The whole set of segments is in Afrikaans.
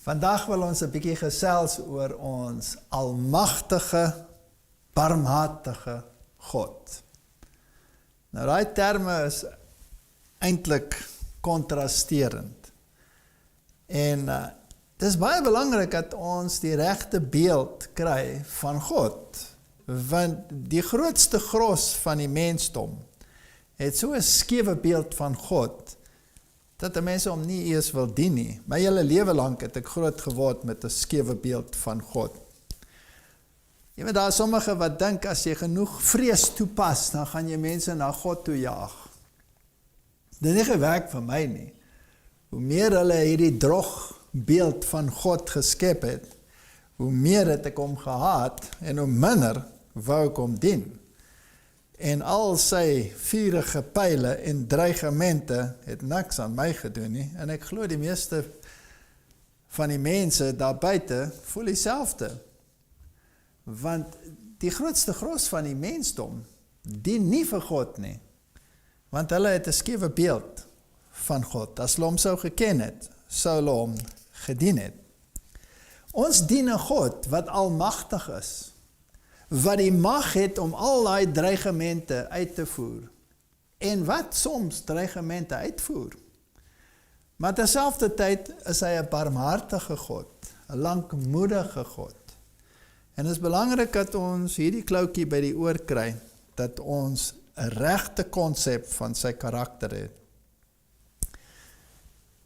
Vandag wil ons 'n bietjie gesels oor ons almagtige, barmhartige God. Nou daai terme is eintlik kontrasterend. En dit is baie belangrik dat ons die regte beeld kry van God, want die grootste gros van die mensdom het so 'n skewe beeld van God, dat die mense hom nie eers wil dien nie. My hele lewe lank het ek groot geword met 'n skewe beeld van God. Jy weet, daar is sommige wat dink, as jy genoeg vrees toepas, dan gaan jy mense na God toe jaag. Dit het nie gewerk vir my nie. Hoe meer hulle hierdie drog beeld van God geskep het, hoe meer het ek hom gehaat, en hoe minder wou ek hom dien. En al sy vurige pyle en dreigemente het niks aan my gedoen nie, en ek glo die meeste van die mense daar buite voel dieselfde. Want die grootste gros van die mensdom dien nie vir God nie, want hulle het 'n skewe beeld van God. As hulle hom sou geken het, sou hulle hom gedien het. Ons dien 'n God wat almagtig is, wat die mag het om al daai dreigemente uit te voer, en wat soms dreigemente uitvoer. Maar terselfdertyd is hy 'n barmhartige God, 'n lankmoedige God. En dit is belangrik dat ons hierdie kloutjie by die oor kry, dat ons 'n regte konsep van sy karakter het.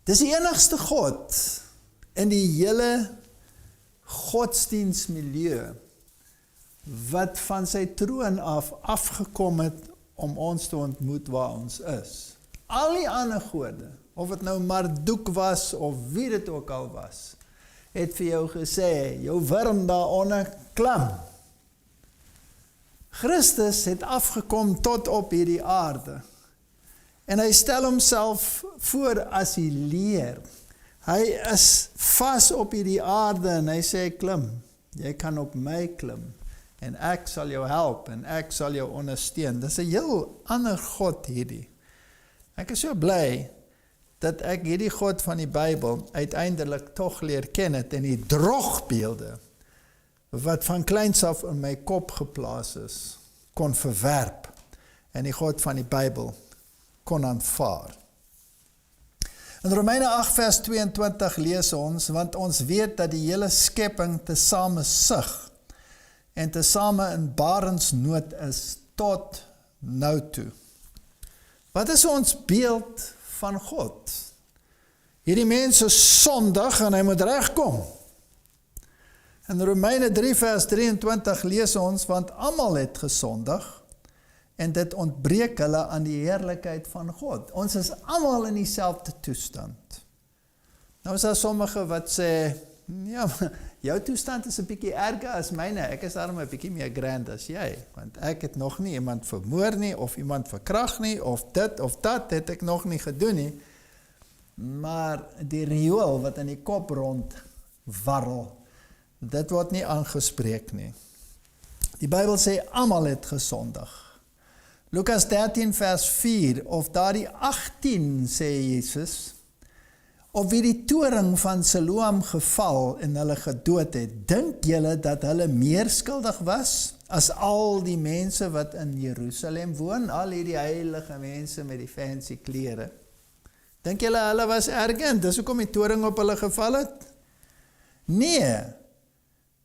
Dis die enigste God in die hele godsdienstmilieu wat van sy troon afgekom het om ons te ontmoet waar ons is. Al die ander gode, of het nou Marduk was of wie dit ook al was, het vir jou gesê, jou wurm daaronder klim. Christus het afgekom tot op hierdie aarde, en hy stel homself voor as die leer. Hy is vas op hierdie aarde, en hy sê, klim, jy kan op my klim, en ek sal jou help, en ek sal jou ondersteun. Dis 'n heel ander God hierdie. Ek is so bly dat ek hierdie God van die Bybel uiteindelik tog leer ken het, en die drogbeelde wat van kleins af in my kop geplaas is, kon verwerp, en die God van die Bybel kon aanvaar. In Romeine 8 vers 22 lees ons, want ons weet dat die hele skepping tesame sug, en tesame in barensnood is tot nou toe. Wat is ons beeld van God? Hierdie mens is sondig en hy moet regkom. In Romeine 3 vers 23 lees ons, want almal het gesondig, en dit ontbreek hulle aan die heerlikheid van God. Ons is almal in dieselfde toestand. Nou is daar sommige wat sê, ja, jou toestand is 'n bietjie erger as myne, ek is daarom 'n bietjie meer grand as jy, want ek het nog nie iemand vermoor nie, of iemand verkrag nie, of dit of dat het ek nog nie gedoen nie, maar die riool wat in die kop rond warrel, dit word nie aangespreek nie. Die Bybel sê, almal het gesondig. Lukas 13 vers 4, of daardie 18 sê Jesus, of wie die toring van Siloam geval en hulle gedood het, dink julle dat hulle meer skuldig was as al die mense wat in Jerusalem woon, al hierdie heilige mense met die fancy klere? Dink julle hulle was erger, dis hoekom die toring op hulle geval het? Nee,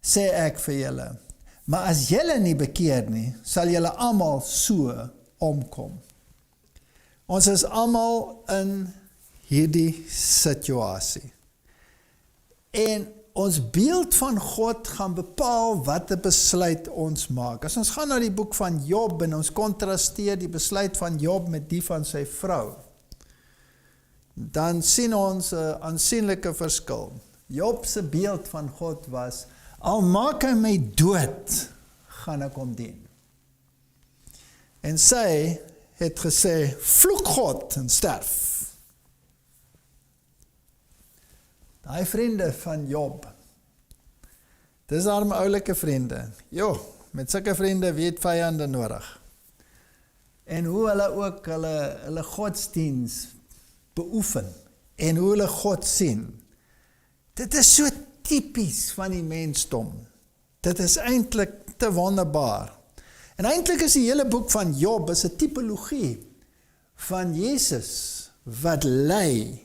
sê ek vir julle, maar as julle nie bekeer nie, sal julle almal so omkom. Ons is almal in hierdie situasie. En ons beeld van God gaan bepaal wat 'n besluit ons maak. As ons gaan na die boek van Job en ons kontrasteer die besluit van Job met die van sy vrou, dan sien ons 'n aansienlike verskil. Job se beeld van God was, al maak hy my dood, gaan ek hom dien. En sy het gesê, vloek God en sterf. Daai vriende van Job, dis arme oulike vriende. Met sulke vriende wie het vyande nodig. En hoe hulle ook hulle godsdiens beoefen, en hoe hulle God sien, Dit is so typies van die mensdom. Dit is eintlik te wonderbaar. En eintlik is die hele boek van Job is 'n tipologie van Jesus wat ly.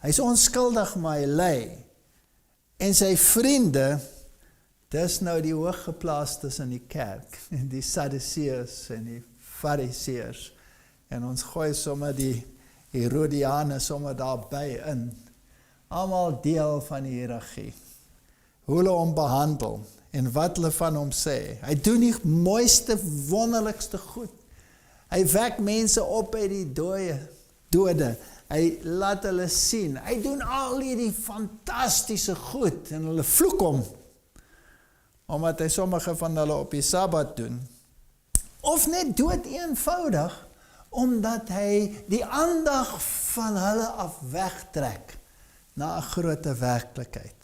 Hy's onskuldig, maar hy ly. En sy vriende, dis nou die hooggeplaastes in die kerk, die Sadduseërs en die Fariseërs. En ons gooi sommer die Herodiane sommer daarby in. Almal deel van die hiërargie. Hoe hulle hom behandel en wat hulle van hom sê. Hy doen die mooiste, wonderlikste goed. Hy wek mense op uit die dode. Hy laat hulle sien. Hy doen al hierdie fantastiese goed en hulle vloek hom. Omdat hy sommige van hulle op die Sabbat doen. Of net dood eenvoudig, omdat hy die aandag van hulle af wegtrek na 'n groter werklikheid.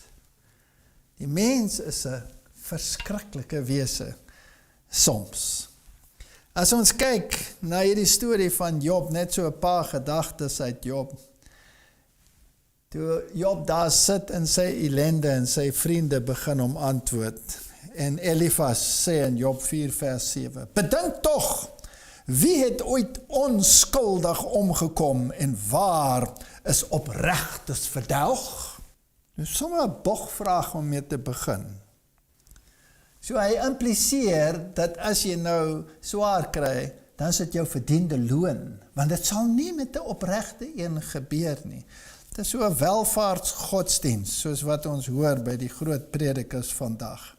Die mens is 'n verskriklike wese soms. As ons kyk na hierdie storie van Job, net so 'n paar gedagtes uit Job. Toe Job daar sit in sy ellende en sy vriende begin hom antwoord. En Elifas sê in Job 4 vers 7, bedink tog, wie het ooit onskuldig omgekom en waar is opregtes verdelg? Dus sommer 'n bogvraag om mee te begin. So hy impliseer dat as jy nou swaar kry, dan is dit jou verdiende loon, want dit sal nie met 'n opregte een gebeur nie. Dit is so 'n welvaartsgodsdienst, soos wat ons hoor by die groot predikers vandag.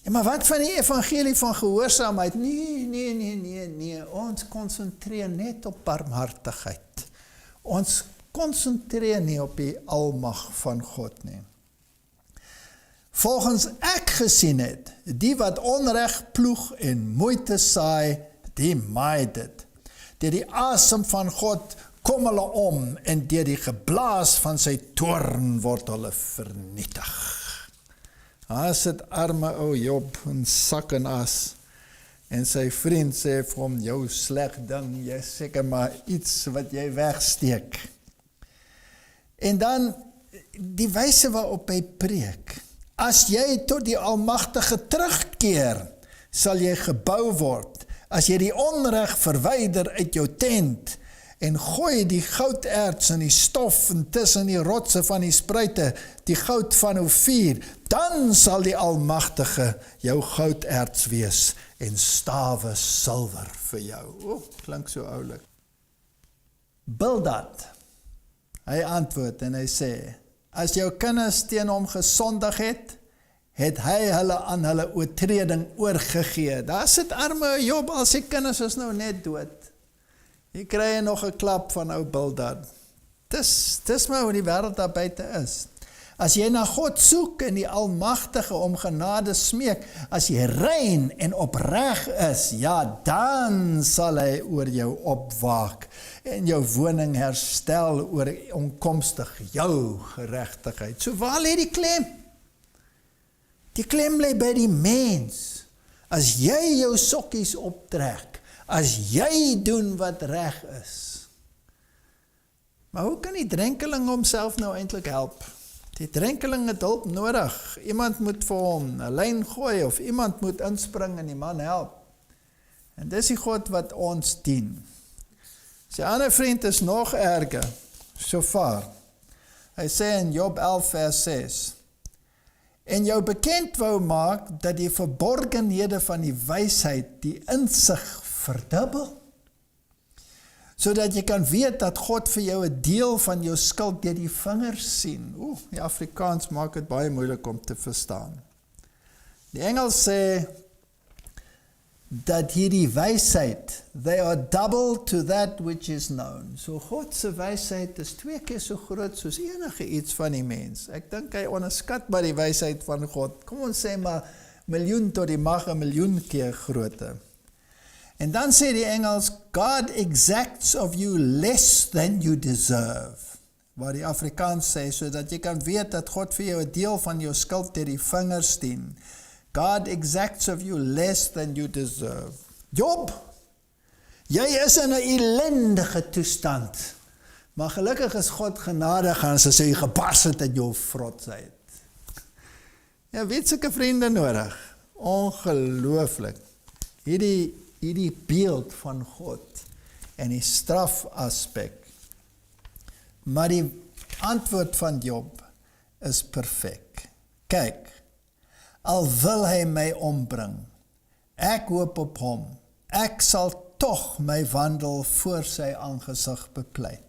Ja, maar wat van die evangelie van gehoorsaamheid? Nee, ons konsentreer net op barmhartigheid. Ons konsentreer nie op die almag van God nie. Volgens ek gesien het, die wat onreg ploeg en moeite saai, die maai dit. Deur die asem van God kom hulle om en deur die geblaas van sy toorn word hulle vernietig. As het arme ou Job in sak en as en sy vriend sê vir hom, jou sleg ding, jy seker maar iets wat jy wegsteek. En dan die wyse waarop hy preek. As jy tot die Almagtige terugkeer, sal jy gebou word. As jy die onreg verwyder uit jou tent en gooi die gouderts in die stof en tussen die rotse van die spruite, die goud van Ophir, dan sal die Almagtige jou gouderts wees en stawe silwer vir jou. Klink so oulik. Bildad, hy antwoord en hy sê, as jou kinders teen hom gesondig het hy hulle aan hulle oortreding oorgegee. Daar sit arme Job, al sy kinders is nou net dood. Jy kry nog 'n klap van ou Bildad. Dis maar hoe die wêreld daar buite is. As jy na God soek en die Almagtige om genade smeek, as jy rein en opreg is, ja, dan sal hy oor jou opwaak en jou woning herstel oor onkomstig jou geregtigheid. So waar lê die klem? Die klem lê by die mens. As jy jou sokkies optrek, as jy doen wat reg is. Maar hoe kan die drenkeling homself nou eintlik help? Die drenkeling het hulp nodig. Iemand moet vir hom 'n lyn gooi of iemand moet inspring en die man help. En dis die God wat ons dien. Sy ander vriend is nog erger, Sofar. Hy sê in Job 11 vers 6, en jou bekend wou maak dat die verborgenhede van die wysheid die insig verdubbel, sodat jy kan weet dat God vir jou 'n deel van jou skuld deur die vingers sien. Die Afrikaans maak dit baie moeilik om te verstaan. Die Engels sê dat hierdie wysheid, they are double to that which is known. So God se wysheid is 2 keer so groot soos enige iets van die mens. Ek dink hy onderskat maar die wysheid van God. Kom ons sê maar miljoen tot die mag 'n miljoen keer groter. En dan sê die Engels, God exacts of you less than you deserve. Waar die Afrikaans sê, sodat jy kan weet dat God vir jou 'n deel van jou skuld deur die vingers dien. God exacts of you less than you deserve. Job, jy is in 'n ellendige toestand. Maar gelukkig is God genadig en sy gebars het in jou vrotsheid. Ja, weet sulke vriende nodig. Ongelooflik. Hierdie beeld van God en die strafaspek. Maar die antwoord van Job is perfek. Kyk, al wil hy my ombring, ek hoop op hom, ek sal tog my wandel voor sy aangesig bepleit.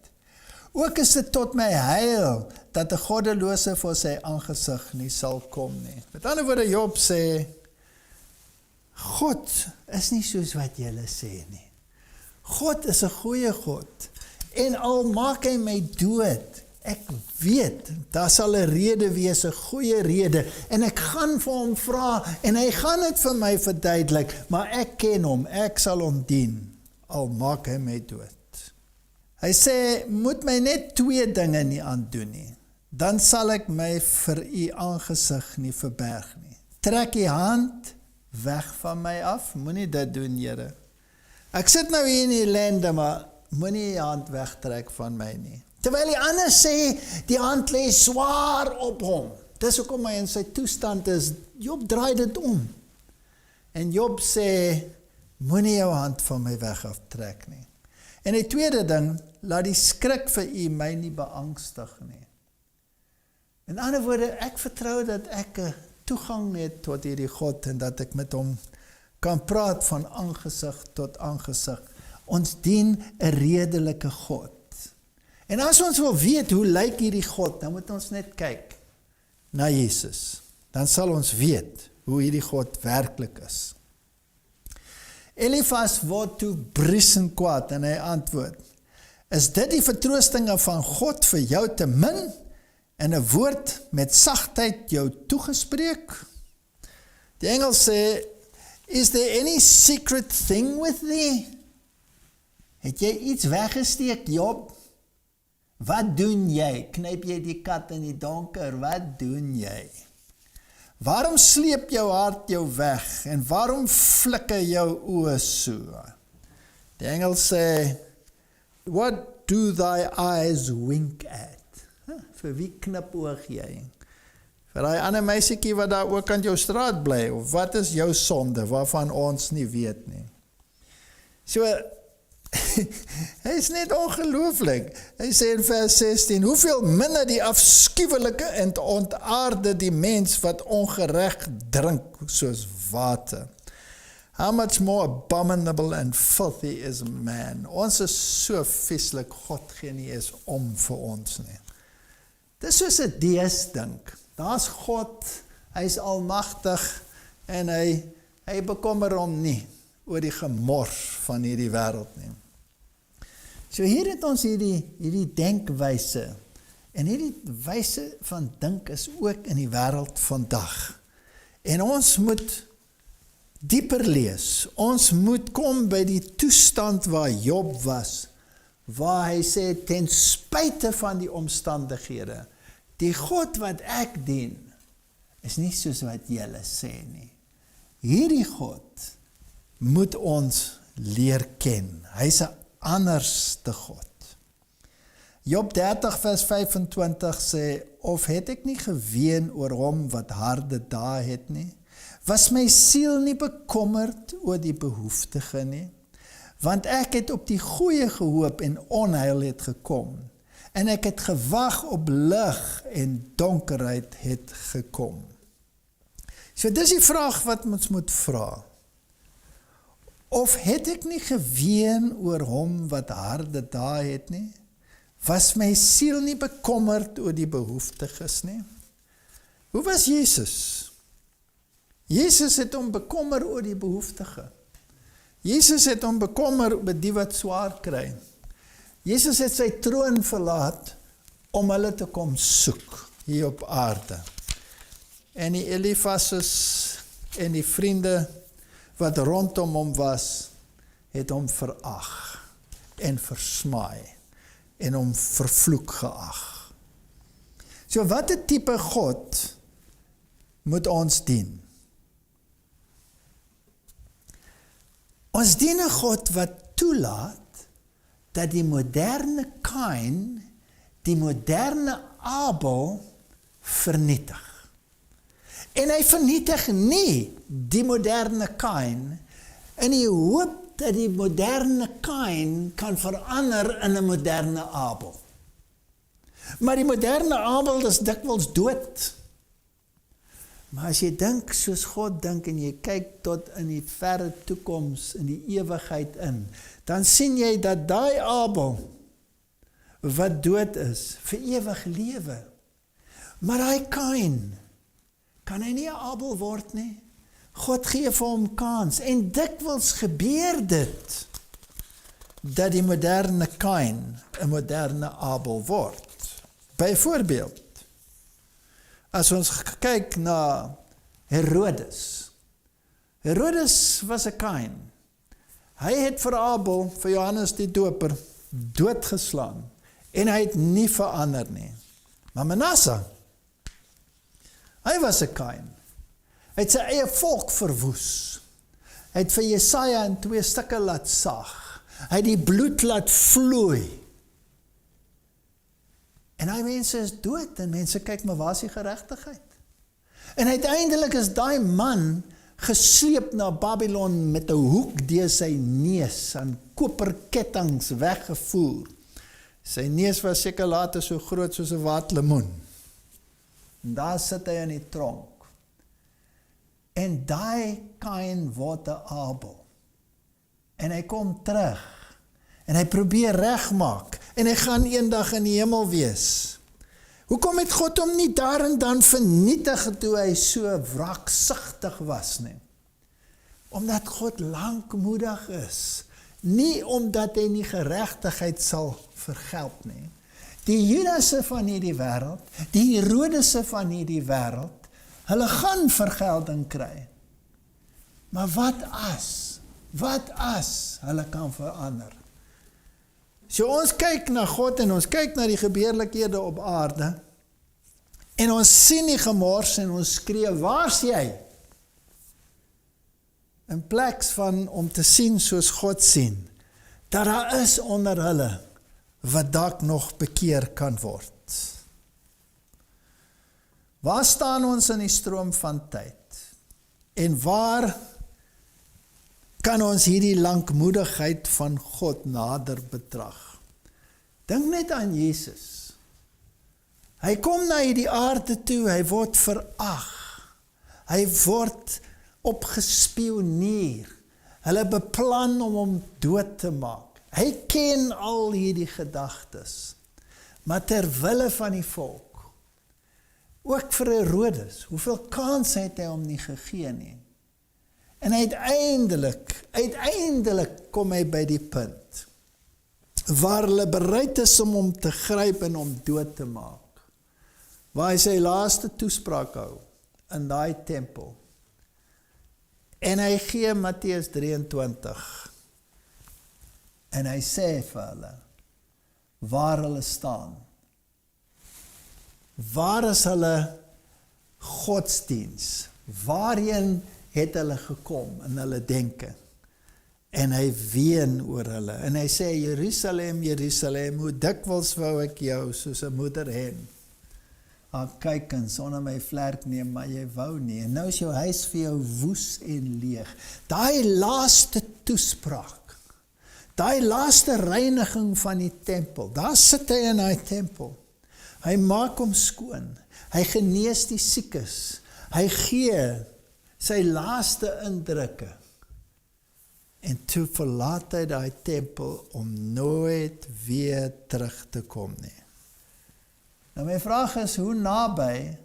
Ook is dit tot my heil, dat 'n goddelose voor sy aangesig nie sal kom nie. Met ander woorde, Job sê, God is nie soos wat julle sê nie. God is 'n goeie God, en al maak hy my dood, ek weet, daar sal 'n rede wees, 'n goeie rede, en ek gaan vir hom vra, en hy gaan dit vir my verduidelik, maar ek ken hom, ek sal hom dien, al maak hy my dood. Hy sê, moet my net 2 dinge nie aandoen nie, dan sal ek my vir u aangesig nie verberg nie. Trek u hand weg van my af, moenie dit doen, Here. Ek sit nou hier in die ellende, maar moenie die hand wegtrek van my nie. Terwyl die ander sê, die hand lê swaar op hom. Dis hoekom hy in sy toestand is. Job draai dit om. En Job sê, moenie jou hand van my weg aftrek nie. En die tweede ding, laat die skrik vir u my nie beangstig nie. In ander woorde, ek vertrou dat ek 'n toegang het tot hierdie God en dat ek met hom kan praat van aangesig tot aangesig. Ons dien 'n redelike God. En as ons wil weet hoe lyk hierdie God, dan moet ons net kyk na Jesus. Dan sal ons weet hoe hierdie God werklik is. Elifas word toe briesend kwaad en hy antwoord, is dit die vertroostinge van God vir jou te min en 'n woord met sagtheid jou toegespreek? Die engel sê, is there any secret thing with thee? Het jy iets weggesteek, Job? Wat doen jy? Knyp jy die kat in die donker? Wat doen jy? Waarom sleep jou hart jou weg? En waarom flikker jou oë so? Die engel sê, what do thy eyes wink at? Vir wie knipoog jy? Vir daai ander meisiekie wat daar ook aan jou straat bly? Of wat is jou sonde waarvan ons nie weet nie? So, hy is net ongelooflik. Hy sê in vers 16, hoeveel minder die afskuwelike en ontaarde die mens wat ongereg drink soos water. How much more abominable and filthy is man? Ons is so vieslik, God gee nie eens om vir ons nie. Dis soos 'n dees dink. Daar's God, hy is almagtig en hy bekommer hom nie oor die gemors van hierdie wêreld nie. So hier het ons hierdie denkwyse, en hierdie wyse van dink is ook in die wêreld vandag. En ons moet dieper lees, ons moet kom by die toestand waar Job was, waar hy sê, ten spyte van die omstandighede, die God wat ek dien, is nie soos wat julle sê nie. Hierdie God moet ons leer ken. Hy's 'n anderste God. Job 30 vers 25 sê, of het ek nie geween oor hom wat harde dae het nie? Was my siel nie bekommerd oor die behoeftige nie? Want ek het op die goeie gehoop en onheil het gekom. En ek het gewag op lig en donkerheid het gekom. So dis die vraag wat ons moet vra. Of het ek nie geween oor hom wat harde dae het nie? Was my siel nie bekommerd oor die behoeftiges nie? Hoe was Jesus? Jesus het hom bekommer oor die behoeftige. Jesus het hom bekommer oor die wat swaar kry. Jesus het sy troon verlaat om hulle te kom soek hier op aarde. En die Elifas en die vriende wat rondom hom was, het hom verag en versmaai en hom vervloek geag. So wat 'n tipe God moet ons dien? Ons dien 'n God wat toelaat dat die moderne Kain, die moderne Abel vernietig. En hy vernietig nie die moderne Kain in die hoop dat die moderne Kain kan verander in 'n moderne Abel. Maar die moderne Abel is dikwels dood. Maar as jy dink soos God dink en jy kyk tot in die verre toekoms, in die ewigheid in, dan sien jy dat daai Abel wat dood is, vir ewig lewe. Maar daai Kain, kan hy nie 'n Abel word nie? God gee vir hom kans, en dikwels gebeur dit, dat die moderne Kain 'n moderne Abel word. Byvoorbeeld, as ons kyk na Herodes. Herodes was 'n Kain. Hy het vir Abel, vir Johannes die Doper, doodgeslaan, en hy het nie verander nie. Maar Manasse, hy was 'n Kain. Hy het sy eie volk verwoes. Hy het vir Jesaja in 2 stukke laat sag. Hy het die bloed laat vloei. En hy mense is dood, en mense kyk, maar waar is die geregtigheid? En uiteindelik is daai man gesleep na Babylon met 'n hoek deur sy neus, aan koperkettinge weggevoer. Sy neus was seker later so groot soos 'n waterlemoen. En daar sit hy in die tronk. En daai Kain word 'n Abel. En hy kom terug. En hy probeer regmaak. En hy gaan eendag in die hemel wees. Hoekom het God hom nie daar en dan vernietig toe hy so wraaksigtig was nie? Omdat God lankmoedig is. Nie omdat hy nie geregtigheid sal vergeld nie. Die Judasse van hierdie wêreld, die Herodese van hierdie wêreld, hulle gaan vergelding kry. Maar wat as hulle kan verander? So ons kyk na God en ons kyk na die gebeurlikhede op aarde, en ons sien die gemors en ons skree, waar's jy? In plaas van om te sien soos God sien, dat daar is onder hulle wat dalk nog bekeer kan word. Waar staan ons in die stroom van tyd? En waar kan ons hierdie lankmoedigheid van God nader betrag? Dink net aan Jesus. Hy kom na hierdie aarde toe, hy word verag. Hy word opgespioneer. Hulle beplan om hom dood te maak. Hy ken al hierdie gedagtes. Maar ter wille van die volk, ook vir Herodes, hoeveel kans het hy hom nie gegee nie? En uiteindelik kom hy by die punt, waar hulle bereid is om hom te gryp en hom dood te maak. Waar hy sy laaste toespraak hou, in daai tempel. En hy gee Matteus 23, en hy sê vir hulle, waar hulle staan. Waar is hulle godsdiens? Waarheen het hulle gekom in hulle denke? En hy ween oor hulle. En hy sê, Jerusalem, Jerusalem, hoe dikwels wou ek jou soos 'n moeder hen. Kyk en sonder my vlerk neem, maar jy wou nie. En nou is jou huis vir jou woes en leeg. Daai laaste toespraak, daai laaste reiniging van die tempel, daar sit hy in daai tempel. Hy maak hom skoon, hy genees die siekes, hy gee sy laaste indrukke. En toe verlaat hy daai tempel om nooit weer terug te kom nie. Nou my vraag is, hoe naby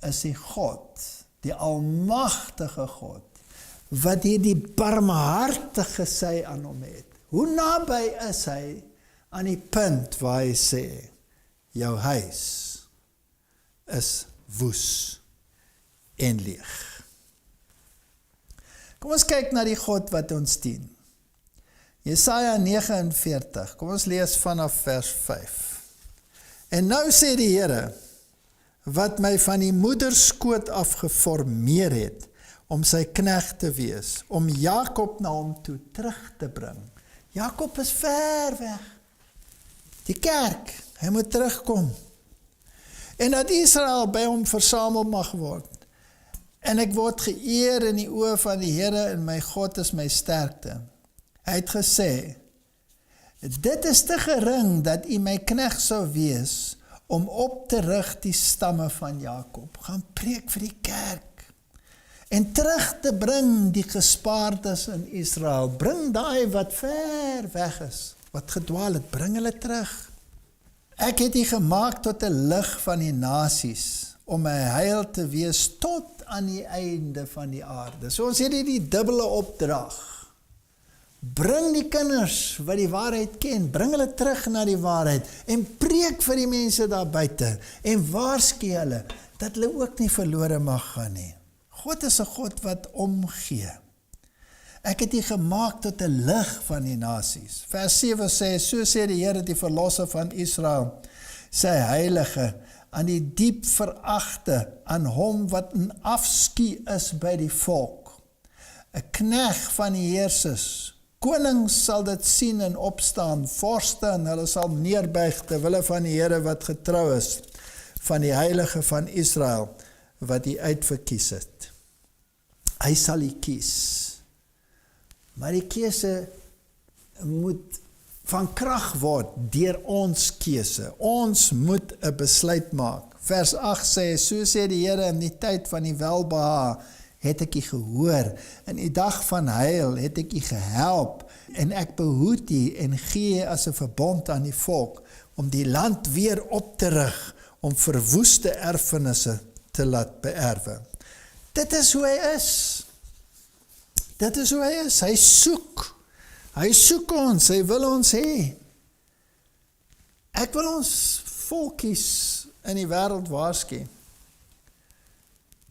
is die God, die almagtige God, wat hierdie barmhartige sy aan hom het? Hoe naby is hy aan die punt waar hy sê, jou huis is woes en leeg? Kom ons kyk na die God wat ons dien. Jesaja 49, kom ons lees vanaf vers 5. En nou sê die Here, wat my van die moederskoot af geformeer het, om sy knegt te wees, om Jakob na hom toe terug te bring. Jakob is ver weg. Die kerk, hy moet terugkom. En dat Israel by hom versamel mag word. En ek word geëer in die oë van die Here en my God is my sterkte. Hy het gesê, dit is te gering dat u my knegt sou wees om op te rig die stamme van Jakob. Gaan preek vir die kerk. En terug te bring die gespaardes in Israel. Bring daai wat ver weg is, wat gedwaal het, bring hulle terug. Ek het u gemaak tot 'n lig van die nasies, om my heil te wees tot aan die einde van die aarde. So ons het hier die dubbele opdrag. Bring die kinders wat die waarheid ken, bring hulle terug na die waarheid, en preek vir die mense daar buite, en waarsku hulle, dat hulle ook nie verlore mag gaan nie. God is 'n God wat omgee. Ek het u gemaak tot 'n lig van die nasies. Vers 7 sê, so sê die Here, die verlosser van Israel, sy heilige, aan die diep veragte, aan hom wat in afskie is by die volk. 'n Knegt van die heersers, konings sal dit sien en opstaan, vorste en hulle sal neerbuig ter wille van die Here wat getrou is, van die heilige van Israel, wat hy uitverkies het. Hy sal die kies. Maar die keuse moet van krag word deur ons keuse. Ons moet 'n besluit maak. Vers 8 sê, so sê die Here, in die tyd van die welbehae het ek u gehoor, in die dag van heil het ek u gehelp, en ek behoed u en gee as 'n verbond aan die volk, om die land weer op te rig, om verwoeste erfenisse te laat beerwe. Dit is hoe hy is. Dit is hoe hy is. Hy soek. Hy soek ons. Hy wil ons hê. Ek wil ons volkies in die wêreld waarsku.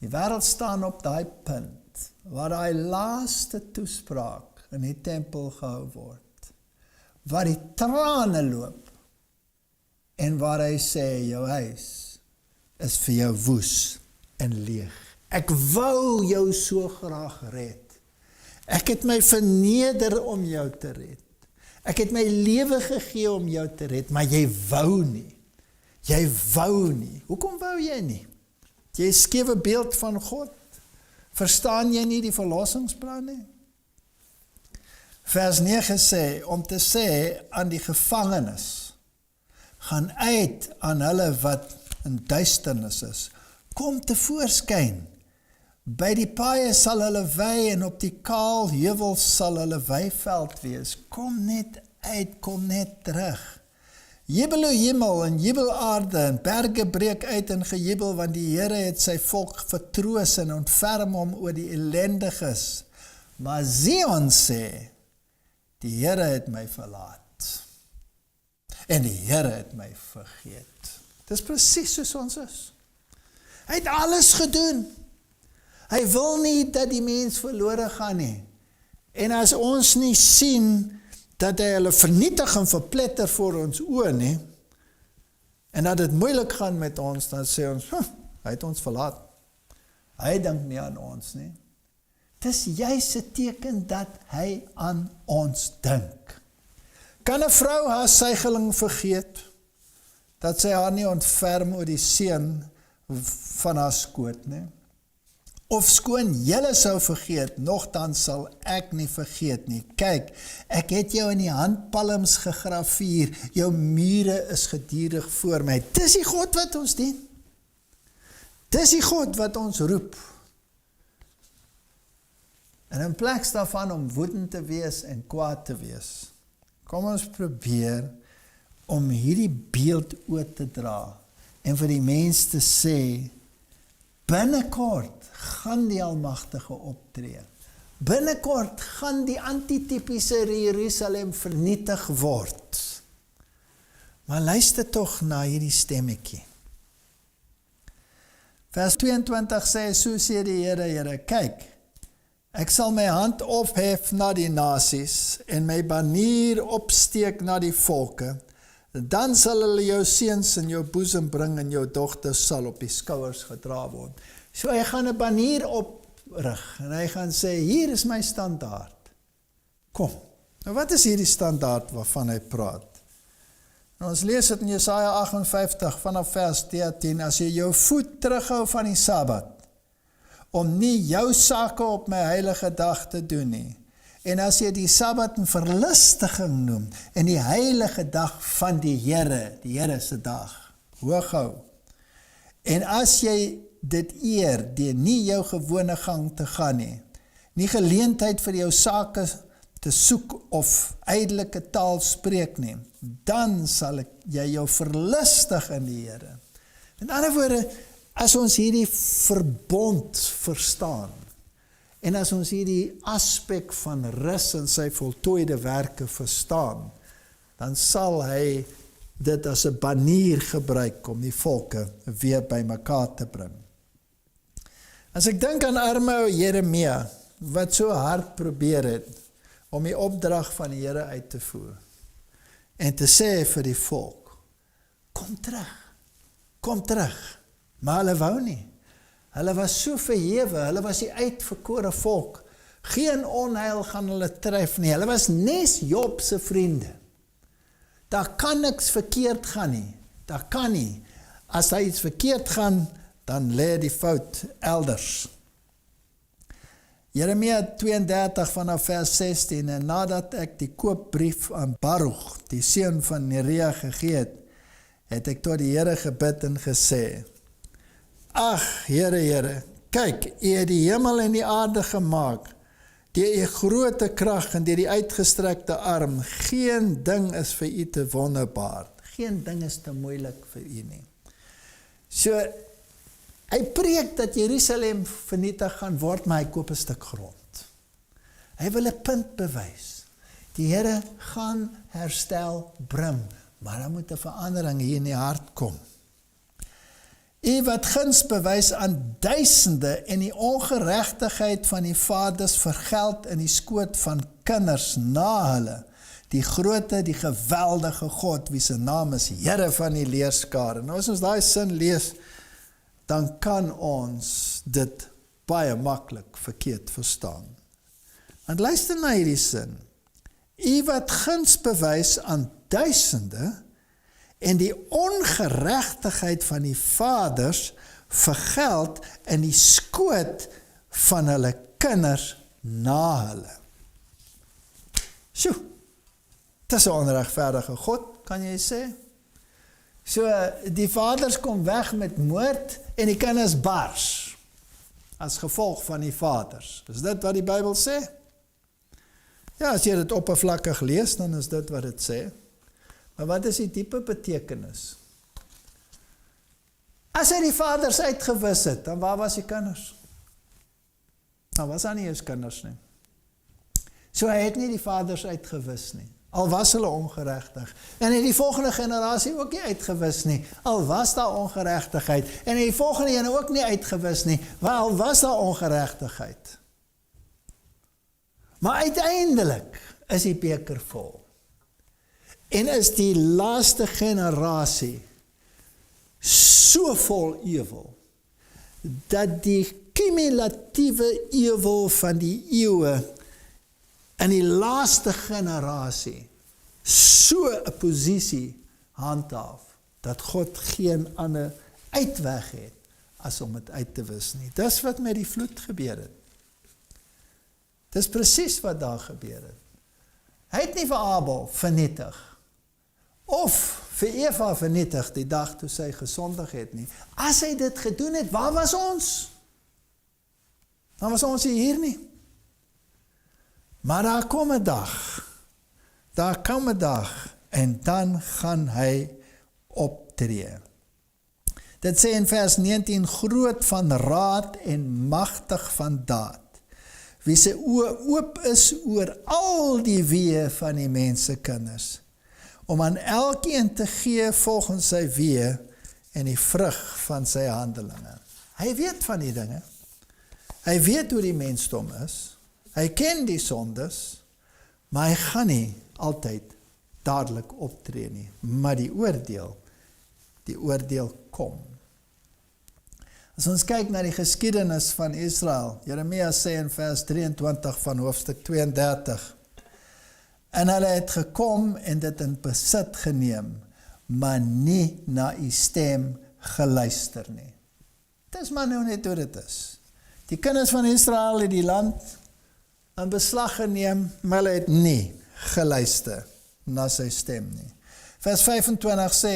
Die wêreld staan op daai punt, waar daai laaste toespraak in die tempel gehou word, waar die trane loop, en waar hy sê, jou huis is vir jou woes en leeg. Ek wou jou so graag red. Ek het my verneder om jou te red. Ek het my lewe gegee om jou te red, maar jy wou nie. Jy wou nie. Hoekom wou jy nie? Jy skewe beeld van God. Verstaan jy nie die verlossingsplan nie? Vers 9 sê, om te sê aan die gevangenes, gaan uit aan hulle wat in duisternis is, kom tevoorskyn. By die paaie sal hulle wei, en op die kaal heuwels sal hulle weiveld wees. Kom net uit, kom net terug. Jubel o hemel en jubel aarde, en berge breek uit in gejubel, want die Here het sy volk vertroos en ontferm hom oor die ellendiges. Maar Zion sê, die Here het my verlaat, en die Here het my vergeet. Dis presies soos ons is. Hy het alles gedoen. Hy wil nie dat die mens verlore gaan nie. En as ons nie sien dat hy hulle vernietig en verpletter voor ons oë nie, en dat dit moeilik gaan met ons, dan sê ons, hy het ons verlaat. Hy dink nie aan ons nie. Dis juist 'n teken dat hy aan ons dink. Kan 'n vrou haar suigeling vergeet, dat sy haar nie ontferm oor die seun van haar skoot nie? Of skoon julle sou vergeet, nogtans sal ek nie vergeet nie. Kyk, ek het jou in die handpalms gegraveer, jou mure is gedurig voor my. Dis die God wat ons dien. Dis die God wat ons roep. En in plaas daarvan om woedend te wees en kwaad te wees, kom ons probeer om hierdie beeld oor te dra, en vir die mens te sê, binnekort gaan die Almagtige optree. Binnekort gaan die antitypiese Jerusalem vernietig word. Maar luister tog na hierdie stemmetjie. Vers 22 sê, so sê die Here, kyk, ek sal my hand ophef na die nasies, en my banier opsteek na die volke, dan sal hulle jou seuns in jou boesem bring, en jou dogters sal op die skouers gedra word. So hy gaan 'n banier oprig, en hy gaan sê, hier is my standaard. Kom, nou wat is hierdie standaard waarvan hy praat? Nou ons lees dit in Jesaja 58 vanaf vers 13, as jy jou voet terughou van die Sabbat, om nie jou sake op my heilige dag te doen nie. En as jy die Sabbat 'n verlustiging noem, en die heilige dag van die Here se dag, hoog hou. En as jy dit eer, deur nie jou gewone gang te gaan nie geleentheid vir jou sake te soek of ydelike taal spreek nie, dan sal jy jou verlustig in die Here. In ander woorde, as ons hierdie verbond verstaan, en as ons hierdie aspek van rus in sy voltooide werke verstaan, dan sal hy dit as 'n banier gebruik om die volke weer by mekaar te bring. As ek dink aan arme ou Jeremia, wat so hard probeer het om die opdrag van die Here uit te voer, en te sê vir die volk, kom terug, maar hulle wou nie. Hulle was so verhewe, hulle was die uitverkore volk, geen onheil gaan hulle tref nie, hulle was nes Job se vriende. Daar kan niks verkeerd gaan nie, daar kan nie. As daar iets verkeerd gaan, dan lê die fout elders. Jeremia 32 vanaf vers 16, en nadat ek die koopbrief aan Baruch, die seun van Neria gegee het ek tot die Here gebid en gesê, ag, Here, kyk, U het die hemel en die aarde gemaak, deur U groote krag en deur die uitgestrekte arm, geen ding is vir U te wonderbaar, geen ding is te moeilik vir U nie. So, hy preek dat Jerusalem vernietig gaan word, maar hy koop 'n stuk grond. Hy wil 'n punt bewys. Die Here gaan herstel bring, maar daar moet 'n verandering hier in die hart kom. U wat guns bewys aan duisende en die ongeregtigheid van die vaders vergeld in die skoot van kinders na hulle, die groote, die geweldige God, wie se naam is Here van die leerskare. Nou as ons daai sin lees, dan kan ons dit baie maklik verkeerd verstaan. Want luister na hierdie sin. U wat guns bewys aan duisende en die ongeregtigheid van die vaders vergeld in die skoot van hulle kinders na hulle. Sjoe, dit is 'n onregverdige God, kan jy sê? So, die vaders kom weg met moord en die kinders bars as gevolg van die vaders. Is dit wat die Bybel sê? Ja, as jy dit oppervlakkig lees, dan is dit wat dit sê. Maar wat is die diepe betekenis? As hy die vaders uitgewis het, dan waar was die kinders? Nou was daar nie eens kinders nie. So hy het nie die vaders uitgewis nie, al was hulle ongeregtig. En hy het die volgende generasie ook nie uitgewis nie, al was daar ongeregtigheid. En hy het die volgende ene ook nie uitgewis nie, al was daar ongeregtigheid. Maar uiteindelik is die beker vol. En is die laaste generasie so vol ewel, dat die cumulatiewe ewel van die eeue in die laaste generasie so 'n posisie handhaaf, dat God geen ander uitweg het as om dit uit te wis nie. Dis wat met die vloed gebeur het. Dis presies wat daar gebeur het. Hy het nie vir Abel vernietig, of vir Eva vernietig die dag toe sy gesondig het nie. As hy dit gedoen het, waar was ons? Dan was ons hier nie. Maar daar kom 'n dag, en dan gaan hy optree. Dit sê in vers 19, groot van raad en magtig van daad, wie sy oë oop is oor al die weë van die mensekinders, om aan elkeen te gee volgens sy weë en die vrug van sy handelinge. Hy weet van die dinge. Hy weet hoe die mensdom is. Hy ken die sondes, maar hy gaan nie altyd dadelik optree nie. Maar die oordeel kom. As ons kyk na die geskiedenis van Israel, Jeremia sê in vers 23 van hoofstuk 32, en hulle het gekom en dit in besit geneem, maar nie na u stem geluister nie. Dis maar nou net hoe dit is. Die kinders van Israel het die land in beslag geneem, maar hulle het nie geluister na sy stem nie. Vers 25 sê,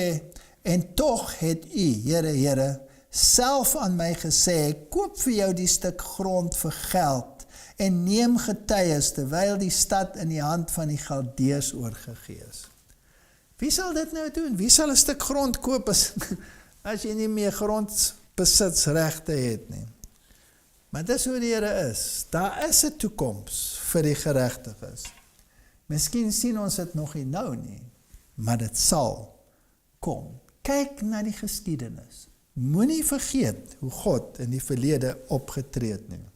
en tog het u, Here, self aan my gesê, koop vir jou die stuk grond vir geld, en neem getuies, terwyl die stad in die hand van die Galdeërs oorgegee is. Wie sal dit nou doen? Wie sal 'n stuk grond koop as jy nie meer grondbesitsregte het nie? Maar dis hoe die Here is. Daar is 'n toekoms vir die geregtiges. Miskien sien ons dit nog nie nou nie, maar dit sal kom. Kyk na die geskiedenis. Moenie vergeet hoe God in die verlede opgetree het nie.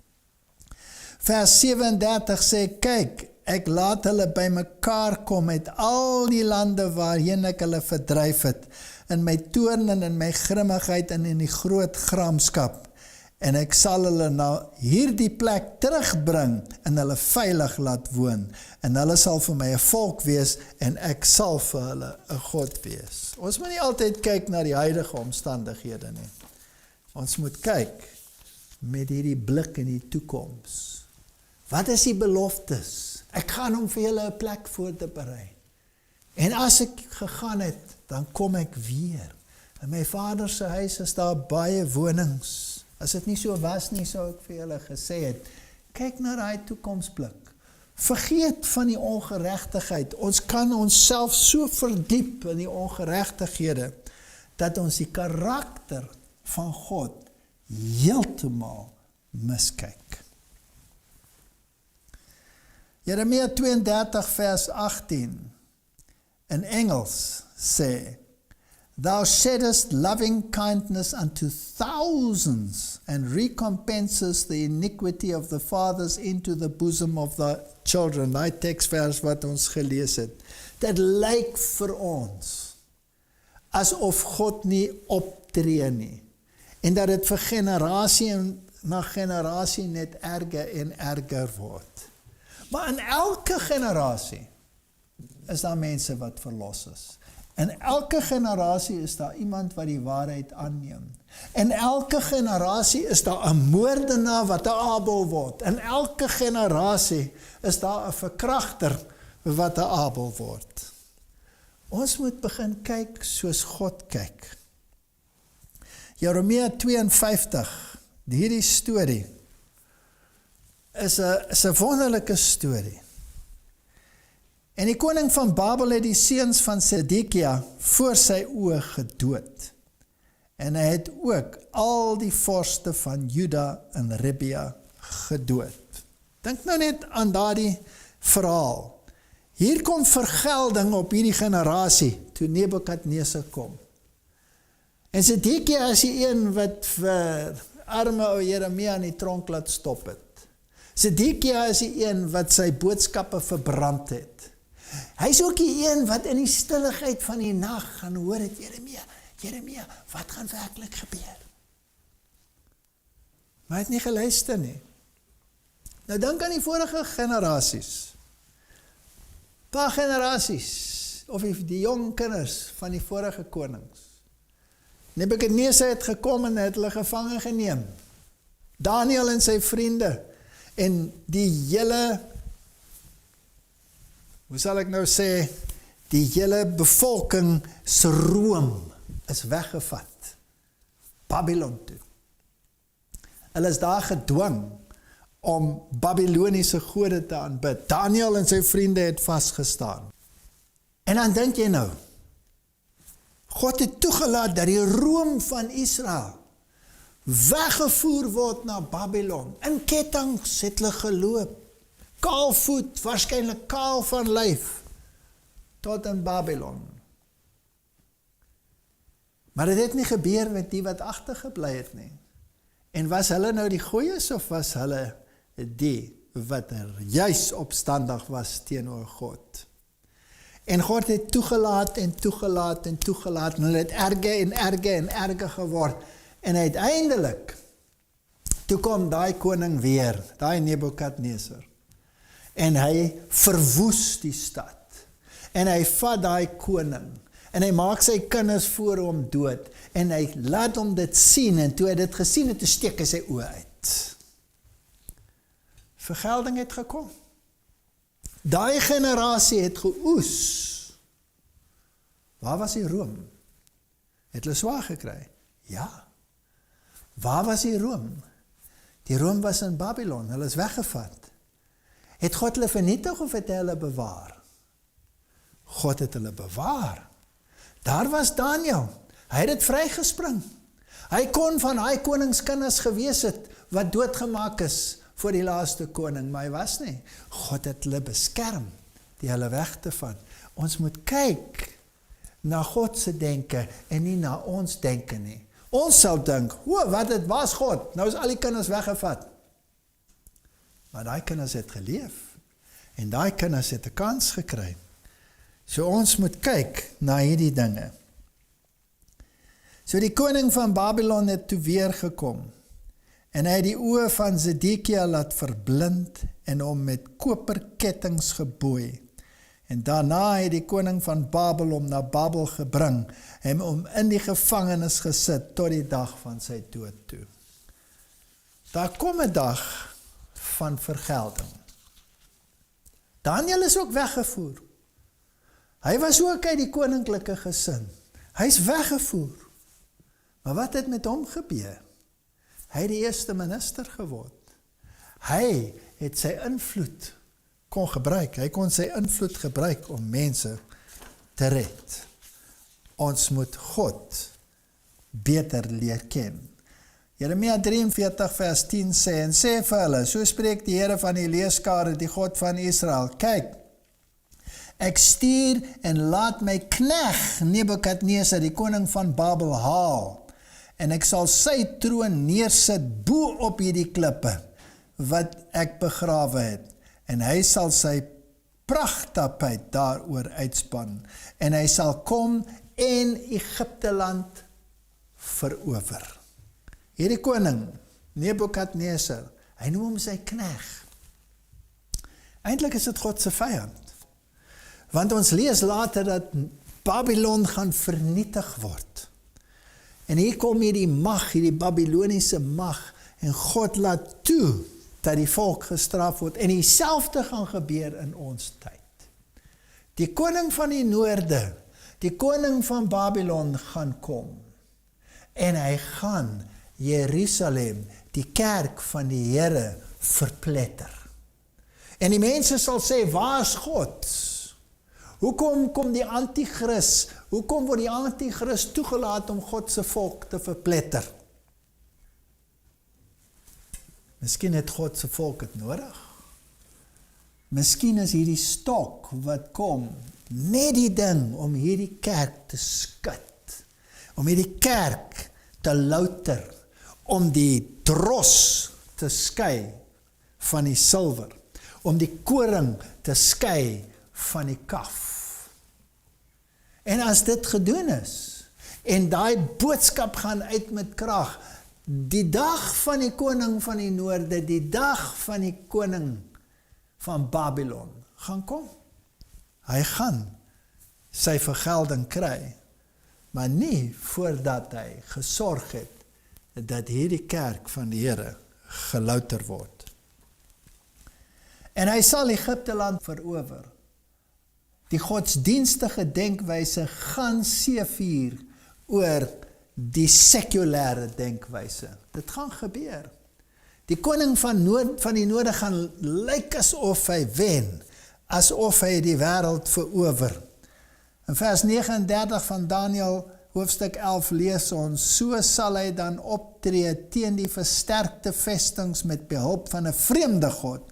Vers 37 sê, kyk, ek laat hulle bymekaar kom uit al die lande waarheen ek hulle verdryf het, in my toorn en in my grimmigheid en in die groot gramskap, en ek sal hulle na hierdie plek terugbring en hulle veilig laat woon, en hulle sal vir my 'n volk wees, en ek sal vir hulle 'n God wees. Ons moet nie altyd kyk na die huidige omstandighede nie. Ons moet kyk met hierdie blik in die toekoms. Wat is die beloftes? Ek gaan om vir julle 'n plek voor te berei. En as ek gegaan het, dan kom ek weer. In my Vader se huis is daar baie wonings. As dit nie so was nie, sou ek vir julle gesê het, kyk na daai toekomsblik. Vergeet van die ongeregtigheid. Ons kan onsself so verdiep in die ongeregtighede, dat ons die karakter van God heeltemal miskyk. Jeremia 32 vers 18 in Engels sê, Thou sheddest loving kindness unto thousands, and recompenses the iniquity of the fathers into the bosom of the children. Daai teksvers wat ons gelees het. Dit lyk vir ons asof God nie optree nie, en dat dit vir generasie na generasie net erger en erger word. Maar in elke generasie is daar mense wat verlos is. In elke generasie is daar iemand wat die waarheid aanneem. In elke generasie is daar 'n moordenaar wat 'n Abel word. In elke generasie is daar 'n verkragter wat 'n Abel word. Ons moet begin kyk soos God kyk. Jeremia 52, hierdie storie, is 'n wonderlike storie. En die koning van Babel het die seuns van Sedekia voor sy oë gedood. En hy het ook al die vorste van Juda en Rebia gedood. Dink nou net aan daardie verhaal. Hier kom vergelding op hierdie generasie, toe Nebukadnesar kom. En Sedekia is die een wat vir arme ou Jeremia in die tronk laat stop het. Sedekia is die een wat sy boodskappe verbrand het. Hy is ook die een wat in die stilligheid van die nag gaan hoor het, Jeremia, wat gaan werklik gebeur? Maar hy het nie geluister nie. Nou dink aan die vorige generasies. Paar generasies, of die jong kinders van die vorige konings. Nebukadnesar het gekom en het hulle gevange geneem. Daniel en sy vriende, en die hele, hoe sal ek nou sê, die hele bevolking se room is weggevat. Babylon toe. Hulle is daar gedwing om Babyloniese gode te aanbid. Daniel en sy vriende het vasgestaan. En dan dink jy nou, God het toegelaat dat die room van Israel weggevoer word na Babylon. In kettinge het hulle geloop. Kaalvoet, waarskynlik kaal van lyf, tot in Babylon. Maar dit het nie gebeur met die wat agtergebly het nie. En was hulle nou die goeies, of was hulle die wat juis opstandig was teenoor God? En God het toegelaat en toegelaat en toegelaat, en hulle het erger en erger en erger geword. En uiteindelik, toe kom daai koning weer, daai Nebukadnesar. En hy verwoes die stad. En hy vat daai koning. En hy maak sy kinders voor hom dood. En hy laat hom dit sien. En toe hy dit gesien het, toe steek hy sy oë uit. Vergelding het gekom. Daai generasie het geoes. Waar was die room? Het hulle swaar gekry? Ja. Waar was die room? Die room was in Babylon, hulle is weggevat. Het God hulle vernietig of het hy hulle bewaar? God het hulle bewaar. Daar was Daniel, hy het dit vrygespring. Hy kon van hy koningskinders gewees het, wat doodgemaak is voor die laaste koning, maar hy was nie. God het hulle beskerm, die hulle weg te vat. Ons moet kyk na God se denke, en nie na ons denke nie. Ons sal dink, wat het was God, nou is al die kinders weggevat. Maar daai kinders het geleef, en daai kinders het 'n kans gekry. So ons moet kyk na hierdie dinge. So die koning van Babylon het toe weer gekom, en hy het die oë van Zedekia laat verblind, en hom met koperkettings geboei. En daarna het die koning van Babel na Babel gebring, en hom in die gevangenis gesit, tot die dag van sy dood toe. Daar kom 'n dag van vergelding. Daniel is ook weggevoer. Hy was ook uit die koninklike gesin. Hy is weggevoer. Maar wat het met hom gebeur? Hy het die eerste minister geword. Hy het sy invloed kon gebruik. Hy kon sy invloed gebruik om mense te red. Ons moet God beter leer ken. Jeremia 43 vers 10 sê, en sê vir hulle, so spreek die Here van die leeskare, die God van Israel, kyk, ek stuur en laat my knegg Nebukadnesar, die koning van Babel, haal, en ek sal sy troon neersit bo op hierdie klippe, wat ek begrawe het, en hy sal sy pragtapheid daaroor uitspan, en hy sal kom en Egipte land verower. Hierdie koning, Nebukadnesar, hy noem hom sy knegg. Eintlik is dit God se vyand. Want ons lees later dat Babylon gaan vernietig word. En hier kom hierdie mag, hierdie Babyloniese mag, en God laat toe dat die volk gestraf word, en dieselfde gaan gebeur in ons tyd. Die koning van die noorde, die koning van Babylon gaan kom, en hy gaan Jerusalem, die kerk van die Here, verpletter. En die mense sal sê, waar is God? Hoekom kom die antichrist? Hoekom word die antichrist toegelaat om God se volk te verpletter? Miskien het God se volk het nodig. Miskien is hierdie stok wat kom, net die ding om hierdie kerk te skud. Om hierdie kerk te louter, om die dros te skei van die silwer, om die koring te skei van die kaf. En as dit gedoen is, en daai boodskap gaan uit met krag, die dag van die koning van die noorde, die dag van die koning van Babylon, gaan kom. Hy gaan sy vergelding kry, maar nie voordat hy gesorg het, dat hierdie kerk van die Here gelouter word. En hy sal Egipte land verower. Die godsdienstige denkwyse gaan seëvier oor die sekulêre denkwyse. Dit gaan gebeur. Die koning van die noorde gaan lyk asof hy wen, asof hy die wêreld verower. In vers 39 van Daniël hoofstuk 11 lees ons, so sal hy dan optree teen die versterkte vestings met behulp van 'n vreemde God.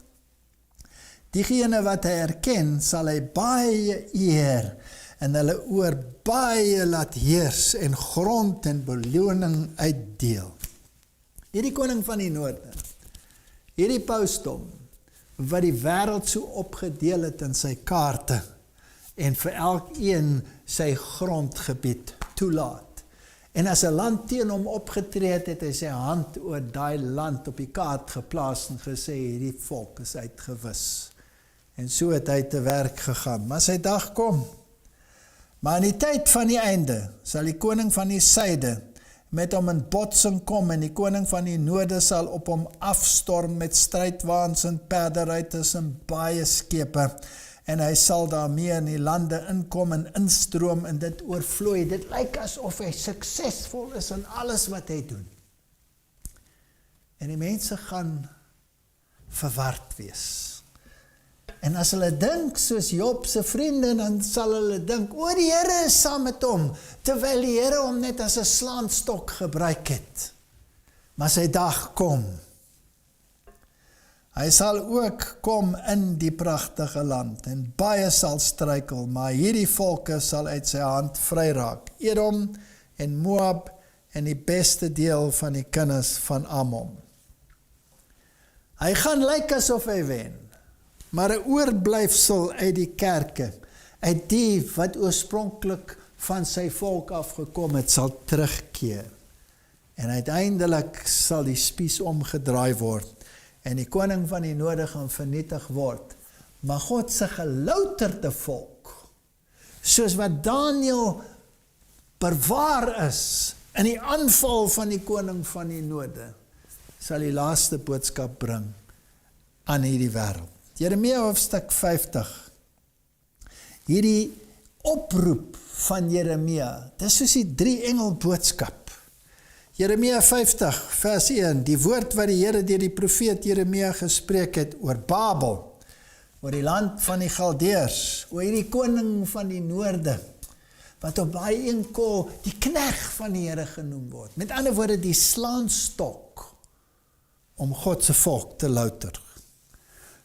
Diegene wat hy erken, sal hy baie eer en hulle oor baie laat heers en grond en beloning uitdeel. Hierdie koning van die noorde, hierdie pausdom, wat die wêreld so opgedeel het in sy kaarte, en vir elkeen sy grondgebied toelaat. En as 'n land teen hom opgetree het, het hy sy hand oor daai land op die kaart geplaas en gesê, hierdie volk is uitgewis. En so het hy te werk gegaan. Maar sy dag kom. Maar in die tyd van die einde, sal die koning van die suide met hom in botsing kom en die koning van die noorde sal op hom afstorm met strijdwaans en perderuiters en baie skepe en hy sal daarmee in die lande inkom en instroom en dit oorvloei. Dit lyk asof hy suksesvol is in alles wat hy doen. En die mense gaan verward wees. En as hulle dink soos Job se vriende, dan sal hulle dink, o, die Here is saam met hom, terwyl die Here hom net as 'n slaamstok gebruik het. Maar sy dag kom. Hy sal ook kom in die pragtige land, en baie sal struikel, maar hierdie volke sal uit sy hand vryraak. Edom en Moab en die beste deel van die kinders van Ammon. Hy gaan lyk asof hy wen, maar 'n oorblyfsel uit die kerke, uit die wat oorspronklik van sy volk afgekom het, sal terugkeer. En uiteindelik sal die spies omgedraai word, en die koning van die noorde gaan vernietig word. Maar God se gelouterde volk, soos wat Daniël bewaar is, in die aanval van die koning van die noorde, sal die laaste boodskap bring aan hierdie wêreld. Jeremia hoofstuk 50. Hierdie oproep van Jeremia, dis soos die 3 engel boodskap. Jeremia 50 vers 1, die woord wat die Here deur die profeet Jeremia gespreek het oor Babel, oor die land van die Galdeërs, oor hierdie koning van die noorde, wat op daai enkel die knegg van die Here genoem word. Met ander woorde, die slaanstok om God se volk te louter.